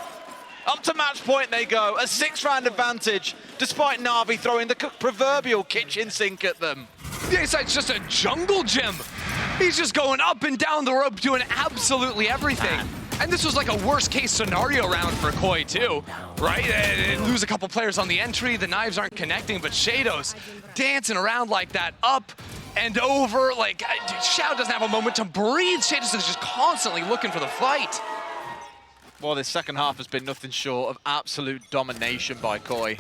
Up to match point they go, a 6-round advantage, despite Navi throwing the proverbial kitchen sink at them. The A-side's just a jungle gym. He's just going up and down the rope, doing absolutely everything. And this was like a worst-case scenario round for KOI too, right? They lose a couple players on the entry, the knives aren't connecting, but Shadows dancing around like that, up and over, like, Shao doesn't have a moment to breathe. Shadows is just constantly looking for the fight. Well, this second half has been nothing short of absolute domination by KOI.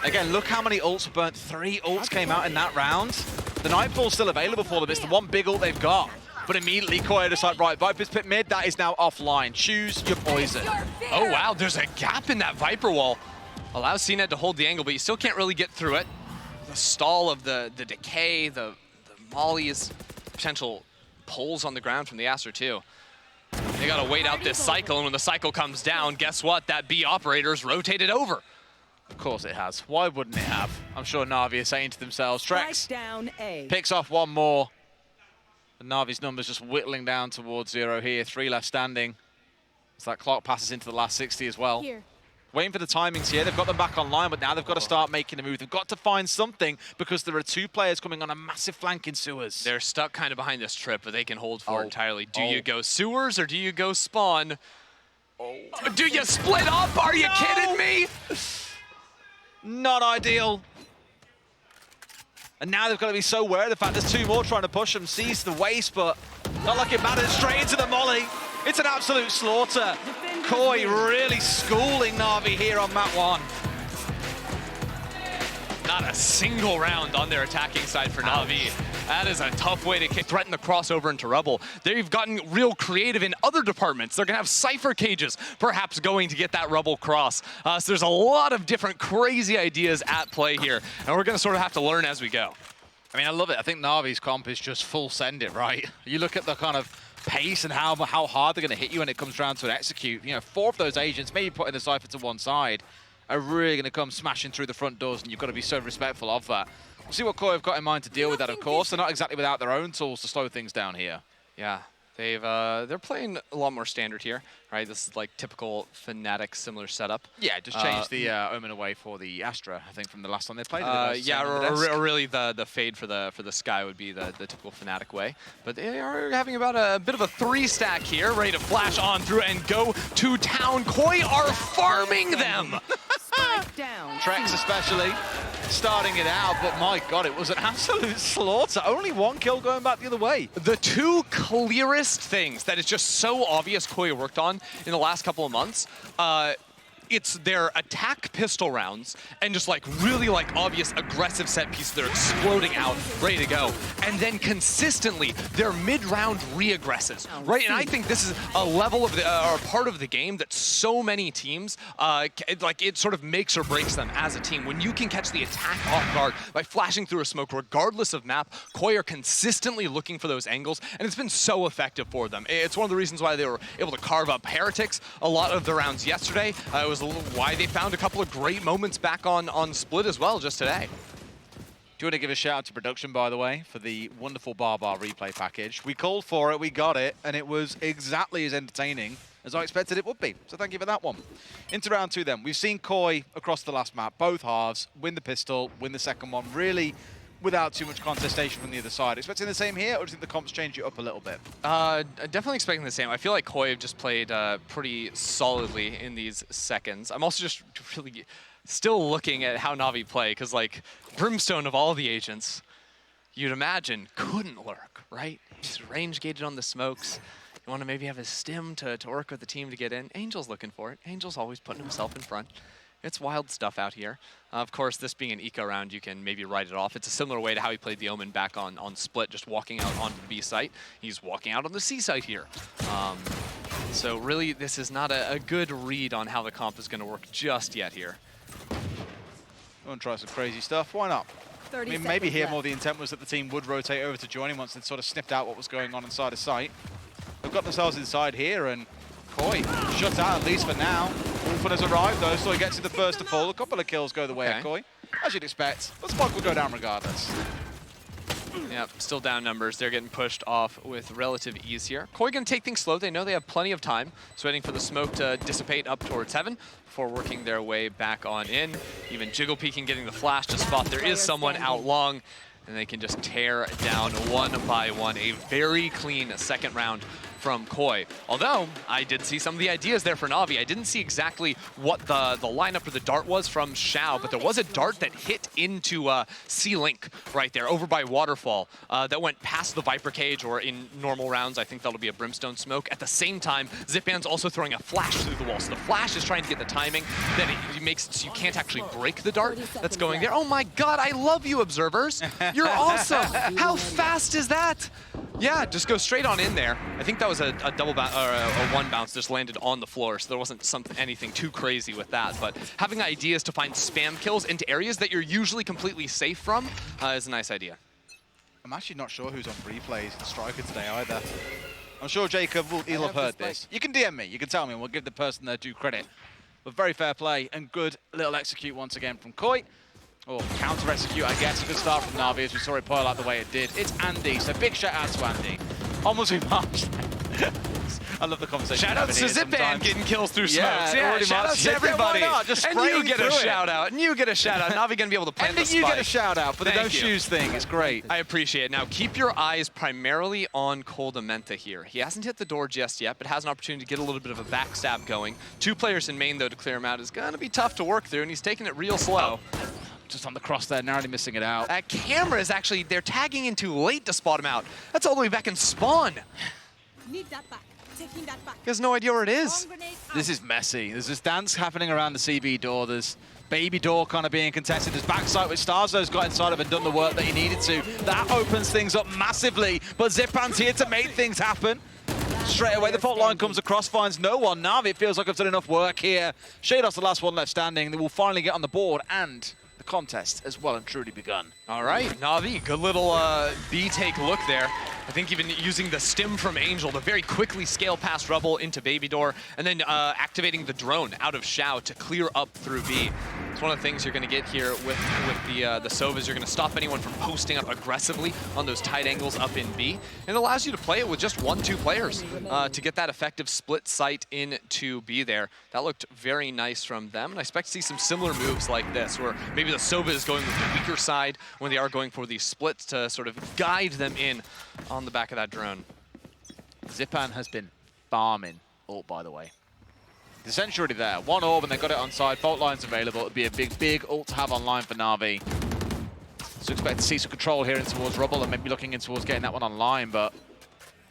Again, look how many ults were burnt. 3 ults came out in that round. The Nightfall's still available for them. It's the one big ult they've got. But immediately KOI decide, right, Viper's Pit mid, that is now offline. Choose your poison. Oh, wow, there's a gap in that Viper wall. Allows CNED to hold the angle, but you still can't really get through it. The stall of the decay, the mollies, potential pulls on the ground from the Aster too. They gotta wait out this cycle, and when the cycle comes down, guess what? That B operator's rotated over. Of course it has. Why wouldn't it have? I'm sure Navi are saying to themselves, Trex Down A. picks off 1 more. And Navi's numbers just whittling down towards 0 here. 3 left standing. As that clock passes into the last 60 as well. Here. Waiting for the timings here. They've got them back online, but now they've got to start making a move. They've got to find something because there are 2 players coming on a massive flank in sewers. They're stuck kind of behind this trip, but they can hold for it entirely. Do you Oh. go sewers or do you go spawn? Do you split up? Are you kidding me? Not ideal. And now they've got to be so aware of the fact there's 2 more trying to push them. Sees the waste, but not like it matters. Straight into the molly. It's an absolute slaughter. KOI really schooling Navi here on map 1. Not a single round on their attacking side for Navi. That is a tough way to threaten the crossover into Rebel. They've gotten real creative in other departments. They're going to have Cypher cages, perhaps going to get that Rebel cross. So there's a lot of different crazy ideas at play here, and we're going to sort of have to learn as we go. I mean, I love it. I think Navi's comp is just full send it, right? You look at the kind of pace and how hard they're going to hit you when it comes down to an execute. You know, 4 of those agents, maybe putting the Cypher to one side, are really going to come smashing through the front doors, and you've got to be so respectful of that. We'll see what KOI have got in mind to deal with that, of course. They're not exactly without their own tools to slow things down here. Yeah, they're playing a lot more standard here, right? This is like typical Fnatic similar setup. Yeah, just change the Omen away for the Astra, I think, from the last time they played it. Yeah, or really the fade for the Sky would be the typical Fnatic way. But they are having about a bit of a 3-stack here, ready to flash on through and go to town. KOI are farming them! Down. Trex especially starting it out, but my God, it was an absolute slaughter. Only 1 kill going back the other way. The 2 clearest things that is just so obvious KOI worked on in the last couple of months, it's their attack pistol rounds and just like really like obvious aggressive set pieces that are exploding out, ready to go. And then consistently their mid-round re-aggresses, right? And I think this is a level of the, or a part of the game that so many teams, like it sort of makes or breaks them as a team. When you can catch the attack off guard by flashing through a smoke, regardless of map, KOI are consistently looking for those angles, and it's been so effective for them. It's one of the reasons why they were able to carve up Heretics a lot of the rounds yesterday. It was why they found a couple of great moments back on Split as well just today. Do you want to give a shout out to production, by the way, for the wonderful Bar replay package? We called for it, we got it, and it was exactly as entertaining as I expected it would be. So thank you for that one. Into round 2 then. We've seen KOI across the last map, both halves, win the pistol, win the second one, really without too much contestation from the other side. Expecting the same here, or do you think the comps change it up a little bit? Definitely expecting the same. I feel like KOI have just played pretty solidly in these seconds. I'm also just really still looking at how NAVI play, because like Brimstone of all the agents, you'd imagine couldn't lurk, right? He's range gated on the smokes. You want to maybe have his stim to work with the team to get in. Angel's looking for it. Angel's always putting himself in front. It's wild stuff out here. Of course, this being an eco round, you can maybe write it off. It's a similar way to how he played the Omen back on Split, just walking out onto the B site. He's walking out on the C site here. So really, this is not a good read on how the comp is going to work just yet here. I want to try some crazy stuff. Why not? I mean, maybe here more the intent was that the team would rotate over to join him once they'd sort of sniffed out what was going on inside of sight. They've got themselves inside here, and KOI shut out, at least for now. Wolfen has arrived, though, so he gets to the first to fall. A couple of kills go the way of KOI, as you'd expect. But Spike will go down regardless. Yeah, still down numbers. They're getting pushed off with relative ease here. KOI going to take things slow. They know they have plenty of time, so waiting for the smoke to dissipate up towards heaven before working their way back on in. Even jiggle peeking, getting the flash to spot there is someone out long, and they can just tear down one by one. A very clean second round from KOI. Although, I did see some of the ideas there for NAVI. I didn't see exactly what the lineup or the dart was from Xiao, but there was a dart that hit into C-Link right there, over by Waterfall, that went past the Viper Cage, or in normal rounds, I think that'll be a Brimstone smoke. At the same time, Zipan's also throwing a flash through the wall. So the flash is trying to get the timing, then it makes it so you can't actually break the dart that's going there. Oh my god, I love you, observers. You're awesome. How fast is that? Yeah, just go straight on in there. I think that was a double bounce, or a one bounce just landed on the floor, so there wasn't anything too crazy with that. But having ideas to find spam kills into areas that you're usually completely safe from is a nice idea. I'm actually not sure who's on replays in Striker today either. I'm sure Jacob will have heard this. You can DM me, you can tell me, and we'll give the person their due credit. But very fair play and good little execute once again from KOI. Or counter-execute, I guess. A good start from NAVI as we saw it pile out the way it did. It's Andy, so big shout out to Andy. Almost we marched. I love the conversation. Shout out to Zipan getting kills through smokes. Yeah, shout out to everybody. Just and you get a shout out. And you get a shout out. NAVI gonna be able to plant the spike. And you get a shout out for the no shoes thing. It's great. I appreciate it. Now keep your eyes primarily on Coldamenta here. He hasn't hit the door just yet, but has an opportunity to get a little bit of a backstab going. 2 players in main though to clear him out is gonna be tough to work through, and he's taking it real slow. Just on the cross there, narrowly missing it out. That camera is actually, they're tagging in too late to spot him out. That's all the way back in spawn. Need that back. Taking that back. He has no idea where it is. This is messy. There's this dance happening around the CB door. There's baby door kind of being contested. There's backside which Starzo's got inside of and done the work that he needed to. That opens things up massively, but Zipan's here to make things happen. Straight away, the fault line comes across, finds no one. NAVI, it feels like I've done enough work here. Shado's the last one left standing. They will finally get on the board, and the contest has well and truly begun. All right, NAVI, good little B-take look there. I think even using the stim from Angel to very quickly scale past Rubble into Baby Door, and then activating the drone out of Xiao to clear up through B. It's one of the things you're going to get here with the Sovas. You're going to stop anyone from posting up aggressively on those tight angles up in B. And it allows you to play it with just 1-2 players to get that effective split sight into B there. That looked very nice from them. And I expect to see some similar moves like this, where maybe the Sova is going with the weaker side when they are going for these splits to sort of guide them in on the back of that drone. Zipan has been farming ult, by the way. The Sentry already there. 1 orb and they got it on side. Fault line's available. It'd be a big ult to have online for NAVI. So expect to see some control here in towards Rubble and maybe looking in towards getting that one online, but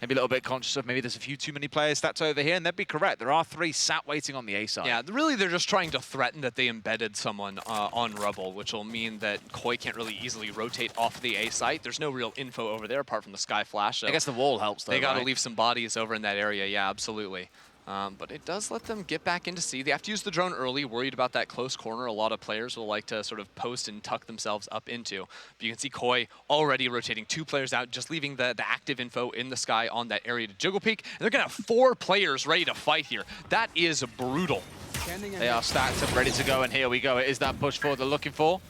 maybe a little bit conscious of maybe there's a few too many players stacked over here, and they'd be correct. There are 3 sat waiting on the A side. Yeah, really they're just trying to threaten that they embedded someone on Rebel, which will mean that KOI can't really easily rotate off the A site. There's no real info over there apart from the Sky Flash. So I guess the wall helps though, they got to right? leave some bodies over in that area, yeah, absolutely. But it does let them get back into C. They have to use the drone early, worried about that close corner. A lot of players will like to sort of post and tuck themselves up into. But you can see KOI already rotating 2 players out, just leaving the active info in the sky on that area to jiggle peek. And they're going to have 4 players ready to fight here. That is brutal. They are stacked up, ready to go, and here we go. It is that push forward they're looking for.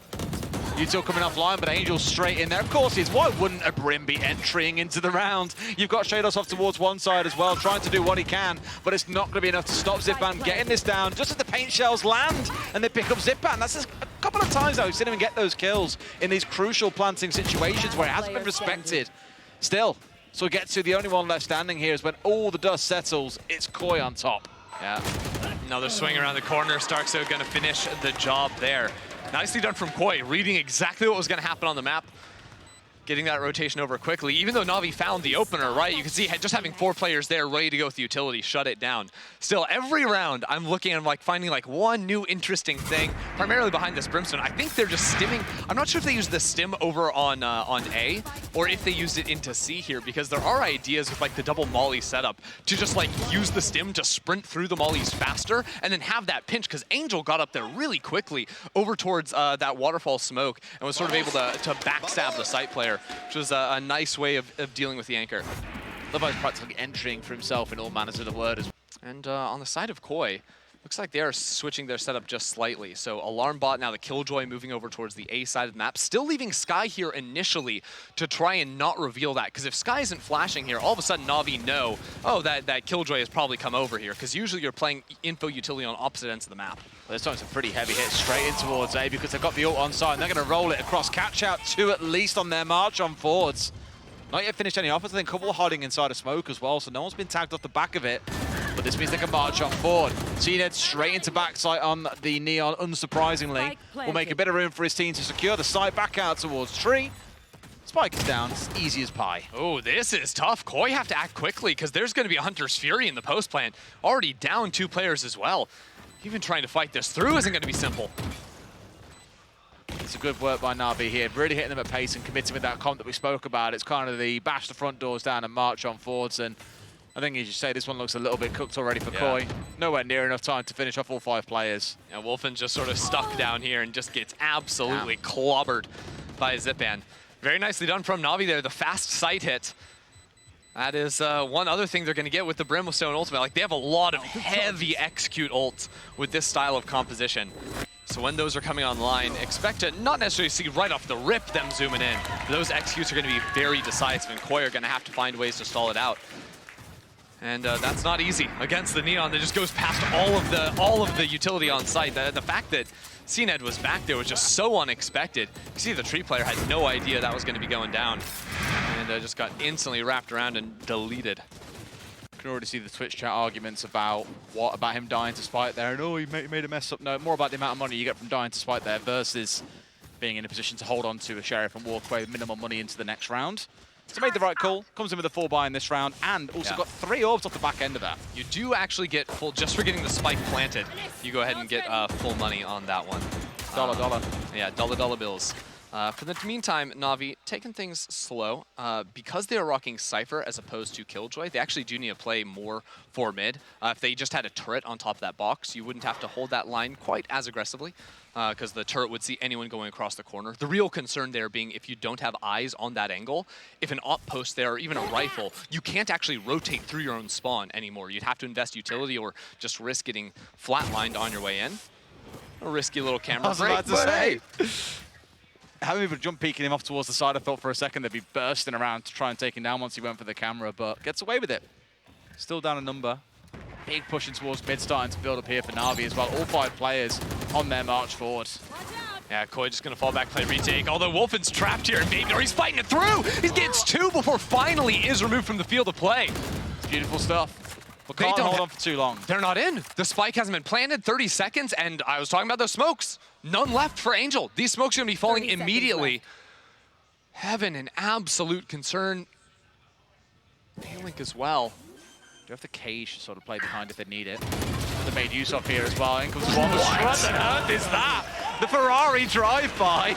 Util coming offline, but Angel straight in there. Of course he is. Why wouldn't a Brim be entering into the round? You've got Shados off towards one side as well, trying to do what he can, but it's not going to be enough to stop Zipan getting this down. Just as the paint shells land and they pick up Zipan. That's a couple of times now we've seen him get those kills in these crucial planting situations where it hasn't been respected. Still, so get to the only one left standing here is when all the dust settles, it's KOI on top. Yeah, another swing around the corner. Starkso going to finish the job there. Nicely done from KOI, reading exactly what was going to happen on the map. Getting that rotation over quickly, even though Navi found the opener, right? You can see just having 4 players there ready to go with the utility, shut it down. Still, every round, I'm looking and like finding like one new interesting thing, primarily behind this Brimstone. I think they're just stimming. I'm not sure if they used the stim over on A, or if they used it into C here, because there are ideas with like the double molly setup to just like use the stim to sprint through the mollies faster, and then have that pinch, because Angel got up there really quickly over towards that waterfall smoke, and was sort of able to backstab the site player, which was a nice way of dealing with the anchor. Levi's practically entering for himself in all manners of the word as well. And on the side of KOI, looks like they are switching their setup just slightly. So Alarm Bot, now the Killjoy moving over towards the A side of the map, still leaving Sky here initially to try and not reveal that. Because if Sky isn't flashing here, all of a sudden Navi know, oh, that Killjoy has probably come over here. Because usually you're playing info utility on opposite ends of the map. Well, there's some pretty heavy hits straight in towards A because they've got the ult on side and they're going to roll it across. Catch out 2 at least on their march on forwards. Not yet finished any offense. I think a couple hiding inside of smoke as well, so no one's been tagged off the back of it. But this means they can march on forward. CNED straight into backside on the Neon, unsurprisingly. Will make a bit of room for his team to secure the side back out towards Tree. Spike is down, it's easy as pie. Oh, this is tough. KOI have to act quickly because there's going to be a Hunter's Fury in the post plant. Already down 2 players as well. Even trying to fight this through isn't going to be simple. It's a good work by Navi here, really hitting them at pace and committing with that comp that we spoke about. It's kind of the bash the front doors down and march on forwards, and I think as you say, this one looks a little bit cooked already for KOI. Nowhere near enough time to finish off all 5 players. Yeah, Wolfen just sort of stuck down here and just gets absolutely clobbered by Zipan. Very nicely done from Navi there, the fast sight hit. That is one other thing they're going to get with the Brimstone ultimate. Like, they have a lot of heavy execute ults with this style of composition. So when those are coming online, expect to not necessarily see right off the rip them zooming in. But those executes are going to be very decisive, and KOI are going to have to find ways to stall it out. And that's not easy against the Neon that just goes past all of the utility on site. The fact that CNED was back there was just so unexpected. You see the Tree player had no idea that was going to be going down, and just got instantly wrapped around and deleted. You can already see the Twitch chat arguments about about him dying to Spike there, and oh, he made a mess up. No, more about the amount of money you get from dying to Spike there versus being in a position to hold on to a Sheriff and walk away with minimal money into the next round. So made the right call, comes in with a 4 buy in this round, and also got 3 orbs off the back end of that. You do actually get full, just for getting the spike planted, you go ahead and get full money on that one. Dollar. Yeah, dollar bills. For the meantime, Navi, taking things slow. Because they are rocking Cypher as opposed to Killjoy, they actually do need to play more for mid. If they just had a turret on top of that box, you wouldn't have to hold that line quite as aggressively, because the turret would see anyone going across the corner. The real concern there being if you don't have eyes on that angle, if an op post there or even a rifle, you can't actually rotate through your own spawn anymore. You'd have to invest utility or just risk getting flatlined on your way in. A risky little camera break. I was about to say. Having people jump peeking him off towards the side, I thought for a second they'd be bursting around to try and take him down once he went for the camera, but gets away with it. Still down a number. Big pushing towards mid, starting to build up here for Navi as well. All 5 players on their march forward. Yeah, KOI just going to fall back, play retake, although Wolfen's trapped here, and maybe, or he's fighting it through! He gets 2 before finally is removed from the field of play. It's beautiful stuff. But can't hold on for too long. They're not in. The spike hasn't been planted, 30 seconds, and I was talking about those smokes. None left for Angel. These smokes are going to be falling immediately. Heaven, an absolute concern. A-Link as well. Do have the cage to sort of play behind if they need it. They made use of here as well. In comes one. What on earth is that? The Ferrari drive-by.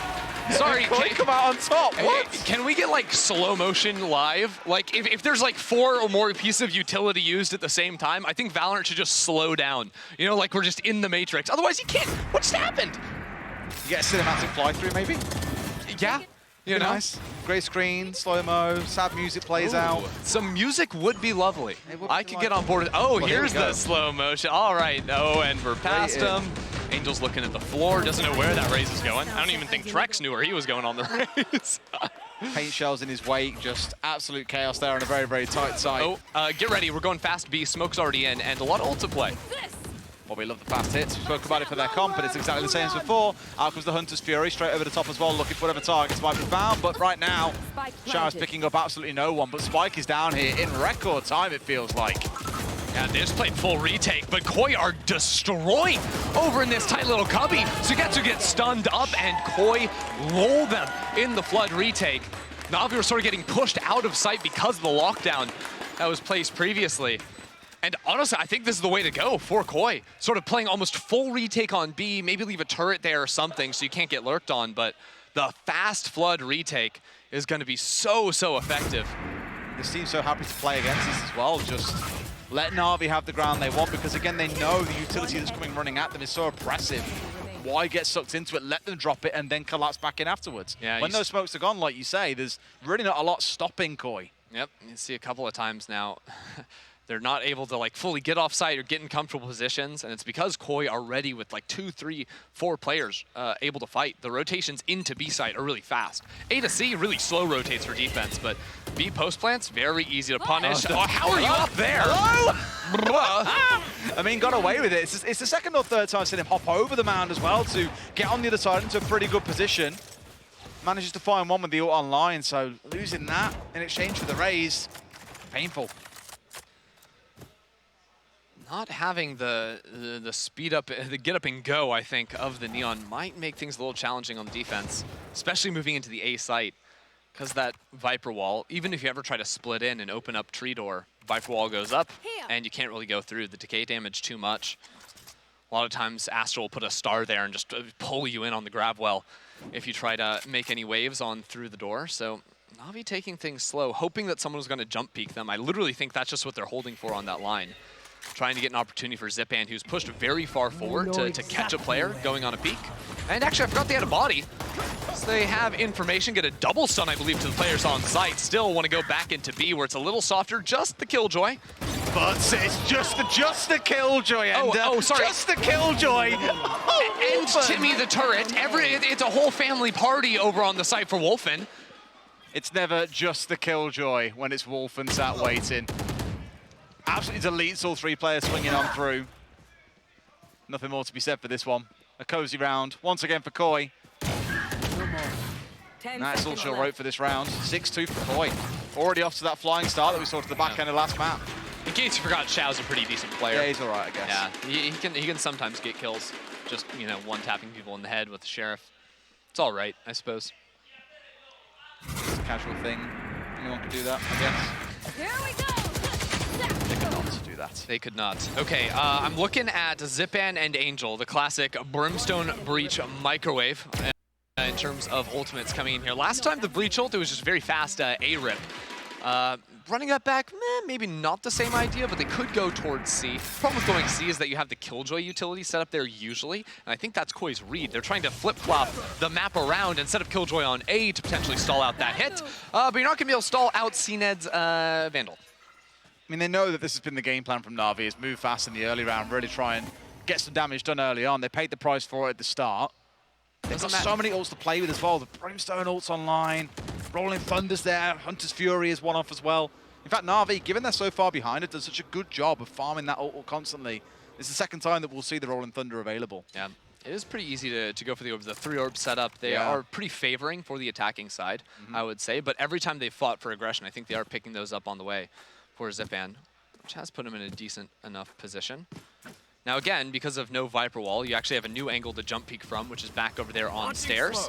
Sorry, KOI come out on top. What? Can we get like slow motion live? Like if there's like 4 or more pieces of utility used at the same time, I think Valorant should just slow down. You know, like we're just in the Matrix. Otherwise, you can't. What just happened? You get a cinematic fly-through, maybe? Yeah. You know? Nice. Grey screen, slow-mo, sad music plays out. Some music would be lovely. I could get on board with. Oh, well, here's the slow motion. All right. Oh, and we're past him. Angel's looking at the floor, doesn't know where that raise is going. I don't even think Trex knew where he was going on the raise. Paint shells in his wake, just absolute chaos there on a very, very tight site. Oh, get ready. We're going fast B. Smoke's already in, and a lot of ult to play. Well, we love the fast hits. We spoke about it for their comp, but it's exactly the same as before. Out comes the Hunter's Fury, straight over the top as well, looking for whatever targets might be found. But right now, Shower's picking up absolutely no one, but Spike is down here in record time, it feels like. Yeah, they just played full retake, but KOI are destroying over in this tight little cubby. Sugetsu gets stunned up, and KOI roll them in the Flood retake. Navi were sort of getting pushed out of sight because of the lockdown that was placed previously. And honestly, I think this is the way to go for KOI. Sort of playing almost full retake on B, maybe leave a turret there or something so you can't get lurked on, but the fast Flood retake is going to be so, so effective. This team's so happy to play against this as well, just let Navi have the ground they want, because again, they know the utility that's coming running at them is so oppressive. Why get sucked into it, let them drop it, and then collapse back in afterwards? Yeah, when those smokes are gone, like you say, there's really not a lot stopping KOI. Yep, you see a couple of times now. They're not able to like fully get off site or get in comfortable positions, and it's because KOI are ready with like 2, 3, 4 players able to fight. The rotations into B site are really fast. A to C really slow rotates for defense, but B post plants very easy to punish. Oh, how are you up there? I mean, got away with it. It's the second or third time I've seen him hop over the mound as well to get on the other side into a pretty good position. Manages to find one with the ult online, so losing that in exchange for the raise, painful. Not having the speed up, the get up and go, I think, of the Neon might make things a little challenging on the defense, especially moving into the A site. Because that Viper wall, even if you ever try to split in and open up tree door, Viper wall goes up and you can't really go through. The decay damage too much. A lot of times Astral will put a star there and just pull you in on the grab well if you try to make any waves on through the door. So Navi taking things slow, hoping that someone was going to jump peek them. I literally think that's just what they're holding for on that line. Trying to get an opportunity for Zipan, who's pushed very far forward to catch a player going on a peek. And actually, I forgot they had a body. So they have information, get a double stun, I believe, to the players on site. Still want to go back into B, where it's a little softer, just the Killjoy. But it's just the Killjoy, and sorry. just the Killjoy. And Timmy the turret. It's a whole family party over on the site for Wolfen. It's never just the Killjoy when it's Wolfen sat waiting. Absolutely deletes all 3 players swinging on through. Nothing more to be said for this one. A cozy round once again for KOI. Nice ultra rope for this round. 6-2 for KOI. Already off to that flying start that we saw to the back end of last map. In case you forgot, Xiao's a pretty decent player. Yeah, he's all right, I guess. Yeah, he can sometimes get kills. Just, you know, one-tapping people in the head with the Sheriff. It's all right, I suppose. It's a casual thing. Anyone can do that, I guess. Here we go. They could not do that. They could not. Okay, I'm looking at Zipan and Angel, the classic Brimstone Breach microwave in terms of ultimates coming in here. Last time the Breach ult, it was just very fast A-rip. Running that back, maybe not the same idea, but they could go towards C. The problem with going C is that you have the Killjoy utility set up there usually, and I think that's KOI's read. They're trying to flip-flop the map around instead of Killjoy on A to potentially stall out that hit, but you're not going to be able to stall out CNED's Vandal. I mean, they know that this has been the game plan from Navi, is move fast in the early round, really try and get some damage done early on. They paid the price for it at the start. They've got so many ults to play with as well. The Brimstone ult's online, Rolling Thunder's there, Hunter's Fury is one off as well. In fact, Navi, given they're so far behind, it does such a good job of farming that ult constantly. It's the second time that we'll see the Rolling Thunder available. Yeah, it is pretty easy to go for the 3-orb setup. They are pretty favoring for the attacking side, I would say. But every time they've fought for aggression, I think they are picking those up on the way for Zipan, which has put him in a decent enough position. Now again, because of no Viper wall, you actually have a new angle to jump peek from, which is back over there on stairs.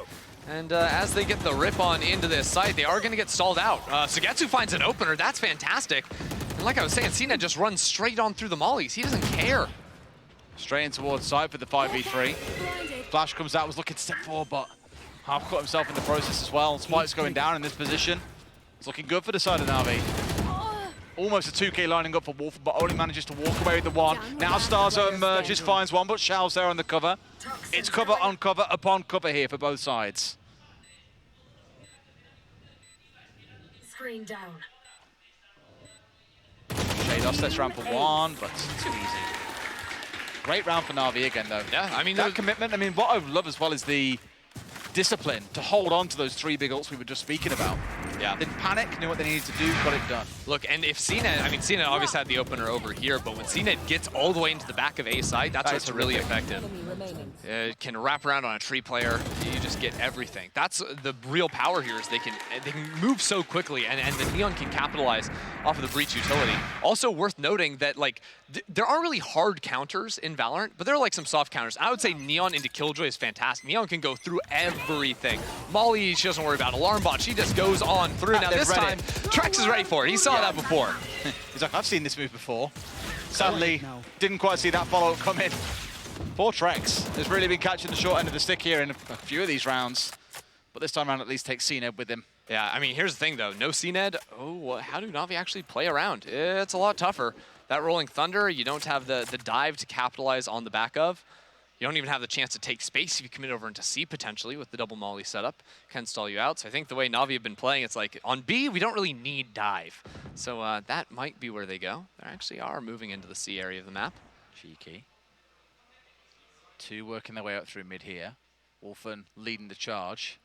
And as they get the rip on into this site, they are going to get stalled out. Sugetsu finds an opener. That's fantastic. And like I was saying, Cena just runs straight on through the mollies. He doesn't care. Straight in towards side for the 5v3. Flash comes out, was looking to step forward, but half caught himself in the process as well. Spike's going down in this position. It's looking good for the side of Navi. Almost a 2K lining up for Wolfen, but only manages to walk away with the one. Now Starzo emerges, finds one, but Shao's there on the cover. It's cover on cover upon cover here for both sides. Screen down. Shados sets round for one, but too easy. Great round for Navi again, though. Yeah, I mean, that commitment. I mean, what I love as well is the discipline to hold on to those 3 big ults we were just speaking about. Yeah. Didn't panic, knew what they needed to do, got it done. Look, and if CNED, I mean, CNED obviously had the opener over here, but when CNED gets all the way into the back of A side, that's what's really effective. It can wrap around on a tree player. You just get everything. That's the real power here is they can move so quickly, and the Neon can capitalize off of the breach utility. Also worth noting that, like, there aren't really hard counters in Valorant, but there are like some soft counters. I would say Neon into Killjoy is fantastic. Neon can go through everything. Molly, she doesn't worry about Alarm Bot. She just goes on through. Now this time, Trex is ready for it. He saw that before. He's like, I've seen this move before. Sadly, didn't quite see that follow-up come in. Poor Trex has really been catching the short end of the stick here in a few of these rounds. But this time around, at least takes CNED with him. Yeah, I mean, here's the thing, though. No CNED. Oh, how do Navi actually play around? It's a lot tougher. That Rolling Thunder, you don't have the dive to capitalize on the back of. You don't even have the chance to take space if you commit over into C, potentially, with the double molly setup. Can stall you out. So I think the way Navi have been playing, it's like, on B, we don't really need dive. So that might be where they go. They actually are moving into the C area of the map. Cheeky. 2 working their way up through mid here. Wolfen leading the charge.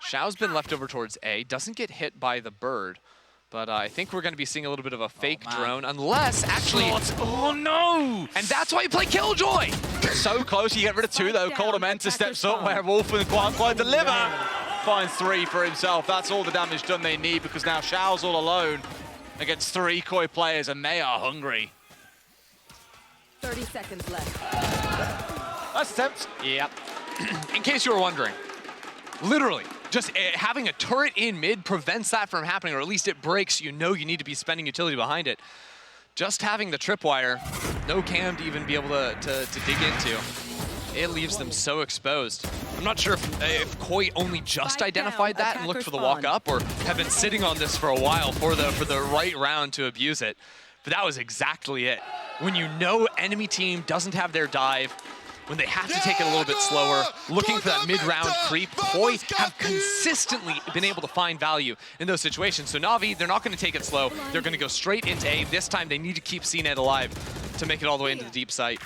Xiao's been left over towards A. Doesn't get hit by the bird. But I think we're going to be seeing a little bit of a fake drone, unless actually... Oh, no! And that's why you play Killjoy! So close, you get rid of 2, though. Coldamenta steps up where Wolfen can't quite deliver. Finds 3 for himself. That's all the damage done they need, because now Xiao's all alone against 3 KOI players, and they are hungry. 30 seconds left. That's attempt. Yep. In case you were wondering, literally, just having a turret in mid prevents that from happening, or at least it breaks. You know you need to be spending utility behind it. Just having the tripwire, no cam to even be able to dig into, it leaves them so exposed. I'm not sure if KOI only just identified that and looked for the walk up, or have been sitting on this for a while for the right round to abuse it. But that was exactly it. When you know enemy team doesn't have their dive, when they have to take it a little bit slower, looking for that mid-round creep, KOI have consistently been able to find value in those situations. So Navi, they're not going to take it slow. They're going to go straight into A. This time, they need to keep CNED alive to make it all the way into the deep site.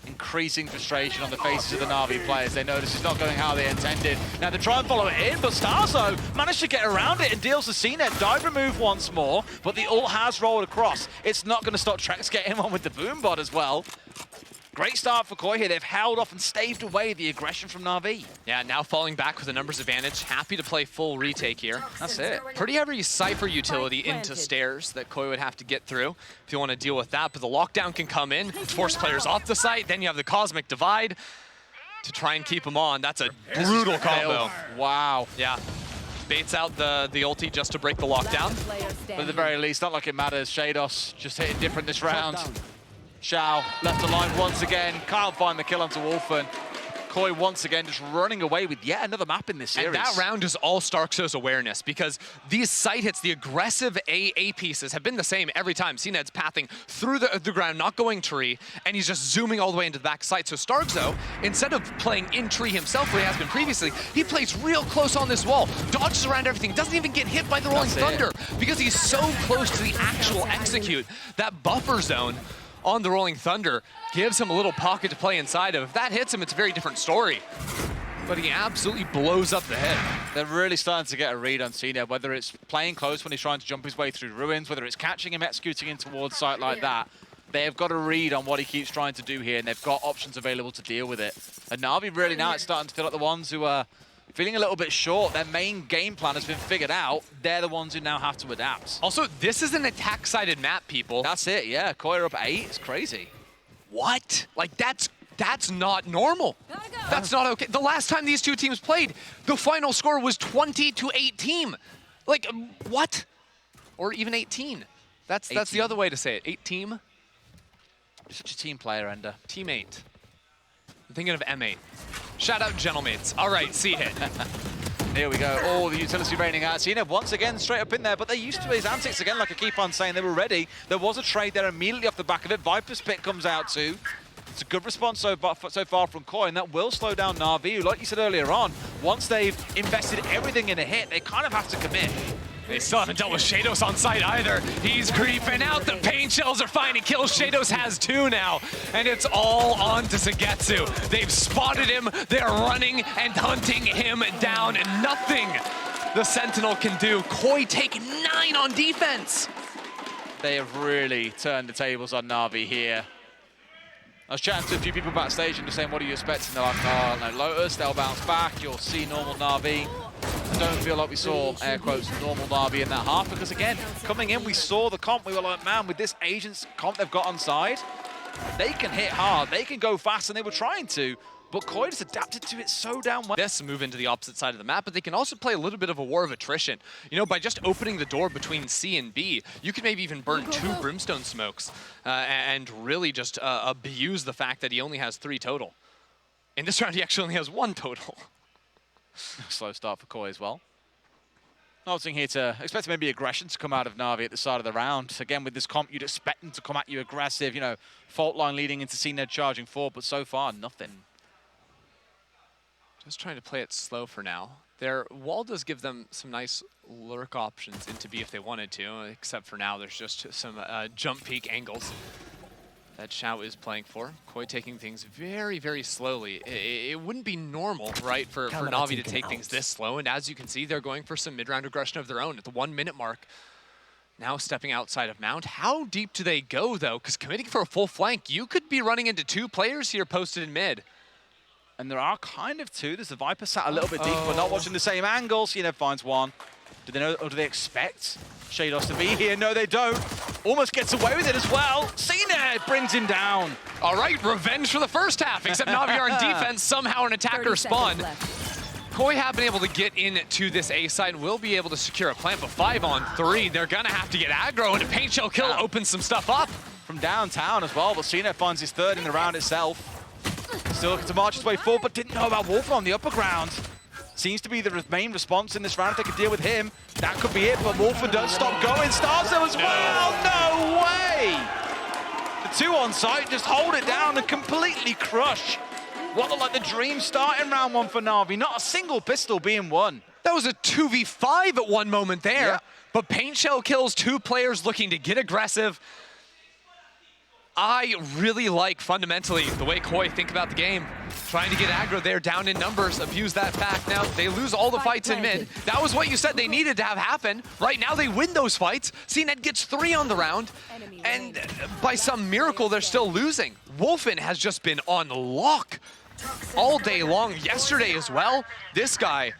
Increasing frustration on the faces of the Navi players. They know this is not going how they intended. Now they try and follow it in, but Starzo managed to get around it and deals the CNED. Dive remove once more, but the ult has rolled across. It's not going to stop Trex getting him on with the boom bot as well. Great start for KOI here. They've held off and staved away the aggression from Navi. Yeah, now falling back with a numbers advantage. Happy to play full retake here. That's it. Pretty heavy Cypher utility into stairs that KOI would have to get through if you want to deal with that. But the lockdown can come in, force players off the site. Then you have the Cosmic Divide to try and keep them on. That's a brutal combo. Wow. Yeah. Baits out the ulti just to break the lockdown. But at the very least, not like it matters. Shados just hitting different this round. Xiao left alive once again. Can't find the kill onto Wolfen. KOI once again just running away with yet another map in this series. And that round is all Starkzo's awareness, because these site hits, the aggressive A pieces have been the same every time. CNED's pathing through the ground, not going tree, and he's just zooming all the way into the back site. So Starkzo, instead of playing in tree himself where he has been previously, he plays real close on this wall, dodges around everything, doesn't even get hit by the Rolling Thunder, because he's so close to the actual execute. That buffer zone on the Rolling Thunder gives him a little pocket to play inside of. If that hits him, it's a very different story. But he absolutely blows up the head. They're really starting to get a read on CNED, whether it's playing close when he's trying to jump his way through ruins, whether it's catching him, executing him towards site like that. They've got a read on what he keeps trying to do here, and they've got options available to deal with it. And Navi really now it's starting to feel like the ones who are feeling a little bit short. Their main game plan has been figured out. They're the ones who now have to adapt. Also, this is an attack-sided map, people. That's it, yeah. KOI are up 8. It's crazy. What? Like, that's That's not normal. That's not okay. The last time these two teams played, the final score was 20-18. Like, what? Or even 18. That's the other way to say it. 8-team. You're such a team player, Ender. Team 8. I'm thinking of M8. Shout out Gentlemates. All right, C-hit. Here we go, all the utility raining out. Cena once again straight up in there, but they're used to his antics again, like I keep on saying. They were ready. There was a trade there immediately off the back of it. Viper's Pit comes out too. It's a good response so far from KOI, and that will slow down NAVI, who, like you said earlier on, once they've invested everything in a hit, they kind of have to commit. They still haven't dealt with Shados on site either. He's creeping out. The pain shells are finding kills. Shados has 2 now, and it's all on to Sagetsu. They've spotted him. They're running and hunting him down, and nothing the Sentinel can do. KOI take 9 on defense. They have really turned the tables on NAVI here. I was chatting to a few people backstage and just saying, what are you expecting? They're like, oh, no, Lotus, they'll bounce back. You'll see normal NAVI. I don't feel like we saw, air quotes, normal NAVI in that half, because again, coming in, we saw the comp. We were like, man, with this Agents comp they've got on side, they can hit hard, they can go fast, and they were trying to, but KOI just adapted to it so damn well. This move into the opposite side of the map, but they can also play a little bit of a war of attrition. You know, by just opening the door between C and B, you can maybe even burn 2 Brimstone smokes and really just abuse the fact that he only has 3 total. In this round, he actually only has 1 total. Slow start for KOI as well. Nothing here to expect maybe aggression to come out of NAVI at the start of the round. Again, with this comp, you'd expect them to come at you aggressive, you know, fault line leading into CNED charging forward, but so far, nothing. Just trying to play it slow for now. Their wall does give them some nice lurk options into B if they wanted to, except for now there's just some jump peek angles that Shao is playing for. KOI taking things very, very slowly. It wouldn't be normal, right, for NAVI to take things this slow, and as you can see, they're going for some mid-round aggression of their own at the 1-minute mark. Now stepping outside of Mount. How deep do they go, though? Because committing for a full flank, you could be running into 2 players here posted in mid. And there are kind of 2. There's the Viper sat a little bit deep, but not watching the same angle. CNED finds 1. Do they know, or do they expect Shados to be here? No, they don't. Almost gets away with it as well. CNED brings him down. All right, revenge for the first half, except NAVI are in defense, somehow an attacker spawn. KOI have been able to get into this A side, will be able to secure a plant, but 5 on 3. They're gonna have to get aggro, and a paint shell kill opens some stuff up. From downtown as well, but CNED finds his 3rd in the round itself. Still looking to march his way forward, but didn't know about Wolfen on the upper ground. Seems to be the main response in this round. If they could deal with him, that could be it, but Wolfen does stop going. Starzo as well, no way! The 2 on site just hold it down and completely crush what looked like the dream start in round 1 for NAVI. Not a single pistol being won. That was a 2v5 at one moment there, yeah. But paint shell kills 2 players looking to get aggressive. I really like, fundamentally, the way KOI think about the game. Trying to get aggro there, down in numbers, abuse that fact. Now, they lose all the fights in mid. That was what you said they needed to have happen. Right now, they win those fights. CNED gets 3 on the round, and by some miracle, they're still losing. Wolfen has just been on lock all day long, yesterday as well. This guy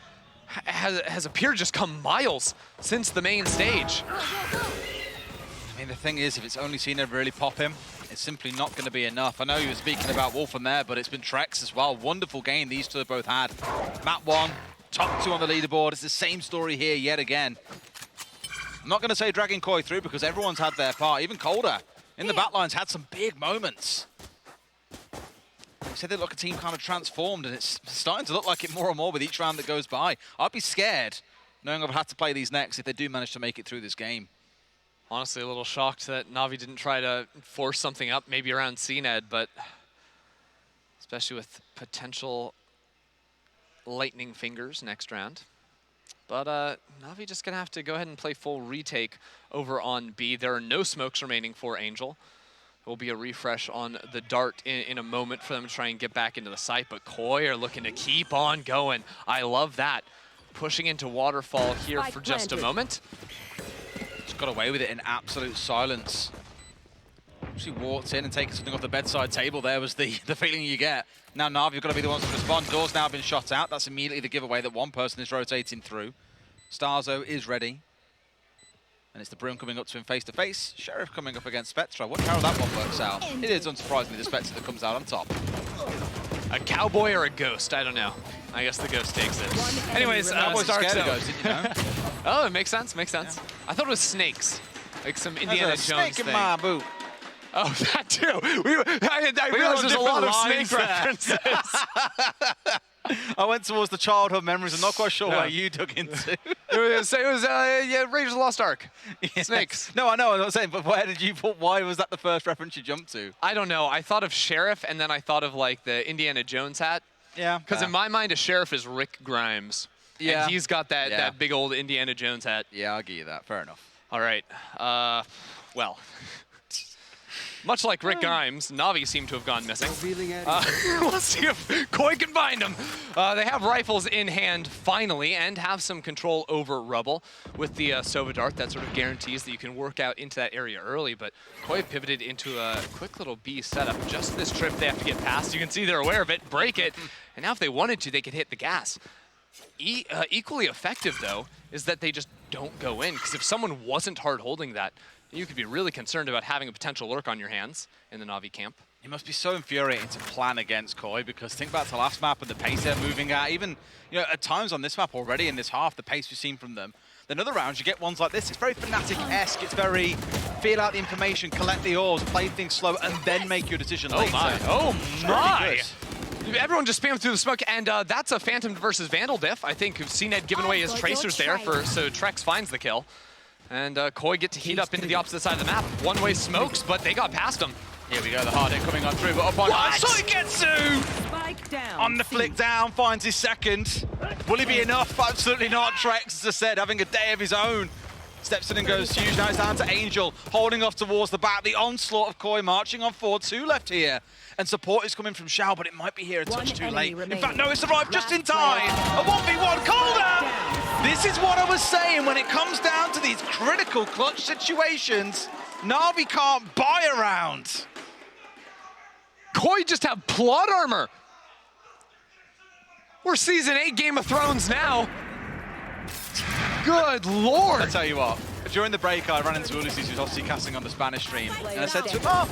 has appeared just come miles since the main stage. I mean, the thing is, if it's only CNED really pop him, it's simply not going to be enough. I know you were speaking about Wolfen there, but it's been Trex as well. Wonderful game these 2 have both had. Map 1, top 2 on the leaderboard. It's the same story here yet again. I'm not going to say dragging KOI through because everyone's had their part. Even Colder in the backline's had some big moments. They said they look a team kind of transformed, and it's starting to look like it more and more with each round that goes by. I'd be scared knowing I've had to play these next if they do manage to make it through this game. Honestly, a little shocked that NAVI didn't try to force something up, maybe around CNED, but especially with potential lightning fingers next round. But NAVI just gonna have to go ahead and play full retake over on B. There are no smokes remaining for Angel. There will be a refresh on the dart in a moment for them to try and get back into the site, but KOI are looking to keep on going. I love that. Pushing into Waterfall here for just a moment. Got away with it in absolute silence. She walked in and taking something off the bedside table there was the feeling you get. Now NAVI have got to be the ones to respond. Door's now been shot out. That's immediately the giveaway that one person is rotating through. Starzo is ready. And it's the Brim coming up to him face to face. Sheriff coming up against Spectra. I wonder how that one works out. It is unsurprisingly the Spectra that comes out on top. A cowboy or a ghost? I don't know. I guess the ghost takes it. Anyways, Cowboys are Stark scared of Zone. ghosts, didn't you know? Oh, it makes sense. Makes sense. Yeah. I thought it was snakes, like some Indiana There's a Jones snake thing. in my boot. Oh, that too. I We realized there's a lot of different snake lines there. references. I went towards the childhood memories. I'm not quite sure Yeah. where you dug into. it was yeah, Raiders of the Lost Ark. Yes. Snakes. No, I know. I'm not saying, but where did you put? Why was that the first reference you jumped to? I don't know. I thought of sheriff, and then I thought of like the Indiana Jones hat. Yeah. Because in my mind, a sheriff is Rick Grimes. Yeah. And he's got that big old Indiana Jones hat. Yeah, I'll give you that. Fair enough. All right. Well, much like Rick Grimes, Navi seem to have gone missing. Let's see if KOI can find them. They have rifles in hand finally and have some control over rubble with the Sova Dart. That sort of guarantees that you can work out into that area early, but KOI pivoted into a quick little B setup. Just this trip they have to get past. You can see they're aware of it, break it, and now if they wanted to, they could hit the gas. Equally effective, though, is that they just don't go in, because if someone wasn't hard holding that, you could be really concerned about having a potential lurk on your hands in the Navi camp. It must be so infuriating to plan against KOI, because think back to the last map and the pace they're moving at. Even, at times on this map already in this half, the pace we've seen from them. Then other rounds, you get ones like this. It's very Fnatic-esque. It's very feel out the information, collect the ores, play things slow, and then make your decision later. Oh my! Really good. Everyone just spammed through the smoke, and that's a Phantom versus Vandal diff. I think CNED giving away his tracers there, so Trex finds the kill. And KOI get to heat up into the opposite side of the map. One-way smokes, but they got past him. Here we go, the hard hit coming on through, but up on Soigetsu! Spike down. On the flick down, finds his second. Will he be enough? Absolutely not. Trex, as I said, having a day of his own. Steps in and goes huge. Now it's down to Angel, holding off towards the back. The onslaught of KOI marching on forward. 2 left here. And support is coming from Xiao, but it might be here a touch too late. In fact, no, it's arrived just in time. A 1v1 Calder! This is what I was saying when it comes down to these critical clutch situations. Navi can't buy around. KOI just have plot armor. We're season 8 Game of Thrones now. Good Lord. I'll tell you what, during the break I ran into Ulysses, who's obviously casting on the Spanish stream, and I said to him, oh,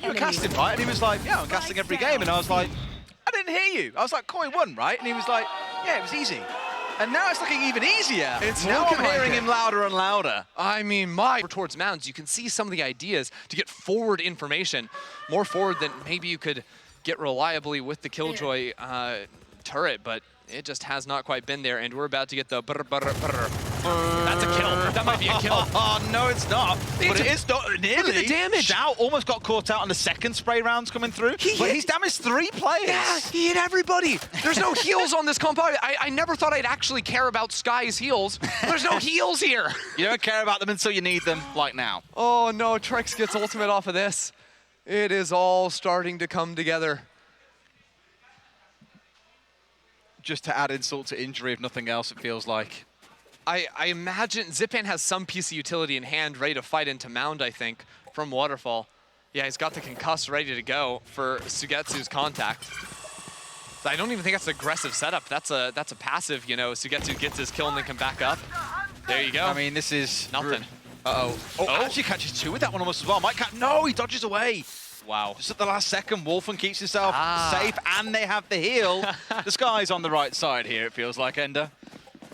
you're casting, right? And he was like, yeah, I'm casting every game. And I was like, I didn't hear you. I was like, KOI won, right? And he was like, yeah, it was easy. And now it's looking even easier. Now I'm hearing him louder and louder. I mean, towards mountains, you can see some of the ideas to get forward information, more forward than maybe you could get reliably with the Killjoy turret, but it just has not quite been there, and we're about to get the brr, brr, brr. That's a kill. That might be a kill. Oh, no, it's not. But it is not nearly. Look at the damage. Xiao almost got caught out on the second spray rounds coming through, but he's damaged 3 players. Yeah, he hit everybody. There's no heals on this compound. I never thought I'd actually care about Sky's heals. There's no heals here. You don't care about them until you need them, like now. Oh, no, Trex gets ultimate off of this. It is all starting to come together. Just to add insult to injury, if nothing else, it feels like. I imagine Zipan has some piece of utility in hand, ready to fight into Mound, I think, from Waterfall. Yeah, he's got the concuss ready to go for Sugetsu's contact. I don't even think that's an aggressive setup. That's a passive, Sugetsu gets his kill and then can back up. There you go. I mean, this is... Nothing. Uh-oh. Oh, actually catches 2 with that one almost as well. Might catch... No, he dodges away. Wow. Just at the last second, Wolfen keeps himself safe, and they have the heal. The sky's on the right side here, it feels like, Ender.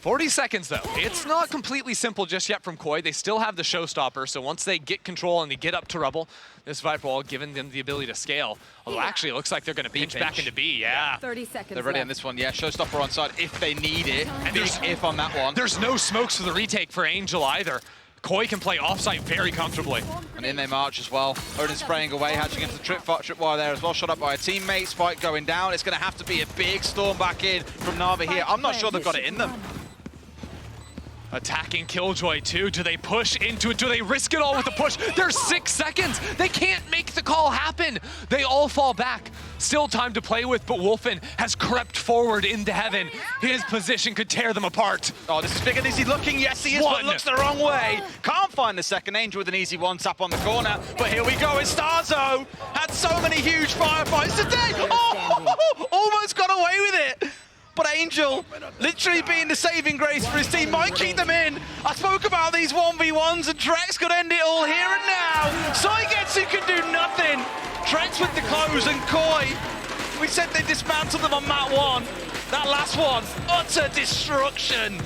40 seconds, though. It's not completely simple just yet from KOI. They still have the showstopper, so once they get control and they get up to rubble, this Viper Wall giving them the ability to scale. Although actually, it looks like they're going to pinch back into B, yeah. 30 seconds They're ready on this one, yeah. Showstopper on side if they need it. And big if on that one. There's no smokes for the retake for Angel either. KOI can play offsite very comfortably. And in they march as well. Odin spraying away, hatching into the tripwire there as well. Shot up by a teammate. Spike going down. It's going to have to be a big storm back in from Navi here. I'm not sure they've got it in them. Attacking Killjoy too. Do they push into it? Do they risk it all with the push? There's 6 seconds. They can't make the call happen. They all fall back. Still time to play with, but Wolfen has crept forward into heaven. His position could tear them apart. Oh, this is big and easy looking. Yes, he is, but looks the wrong way. Can't find the second. Angel with an easy one tap on the corner. But here we go. It's Starzo. Had so many huge firefights today. Oh, almost got away with it. But Angel, literally being the saving grace for his team, might keep them in. I spoke about these 1v1s, and Trex could end it all here and now. Soigetsu can do nothing. Trex with the close, and KOI We said they dismantled them on map 1. That last one, utter destruction.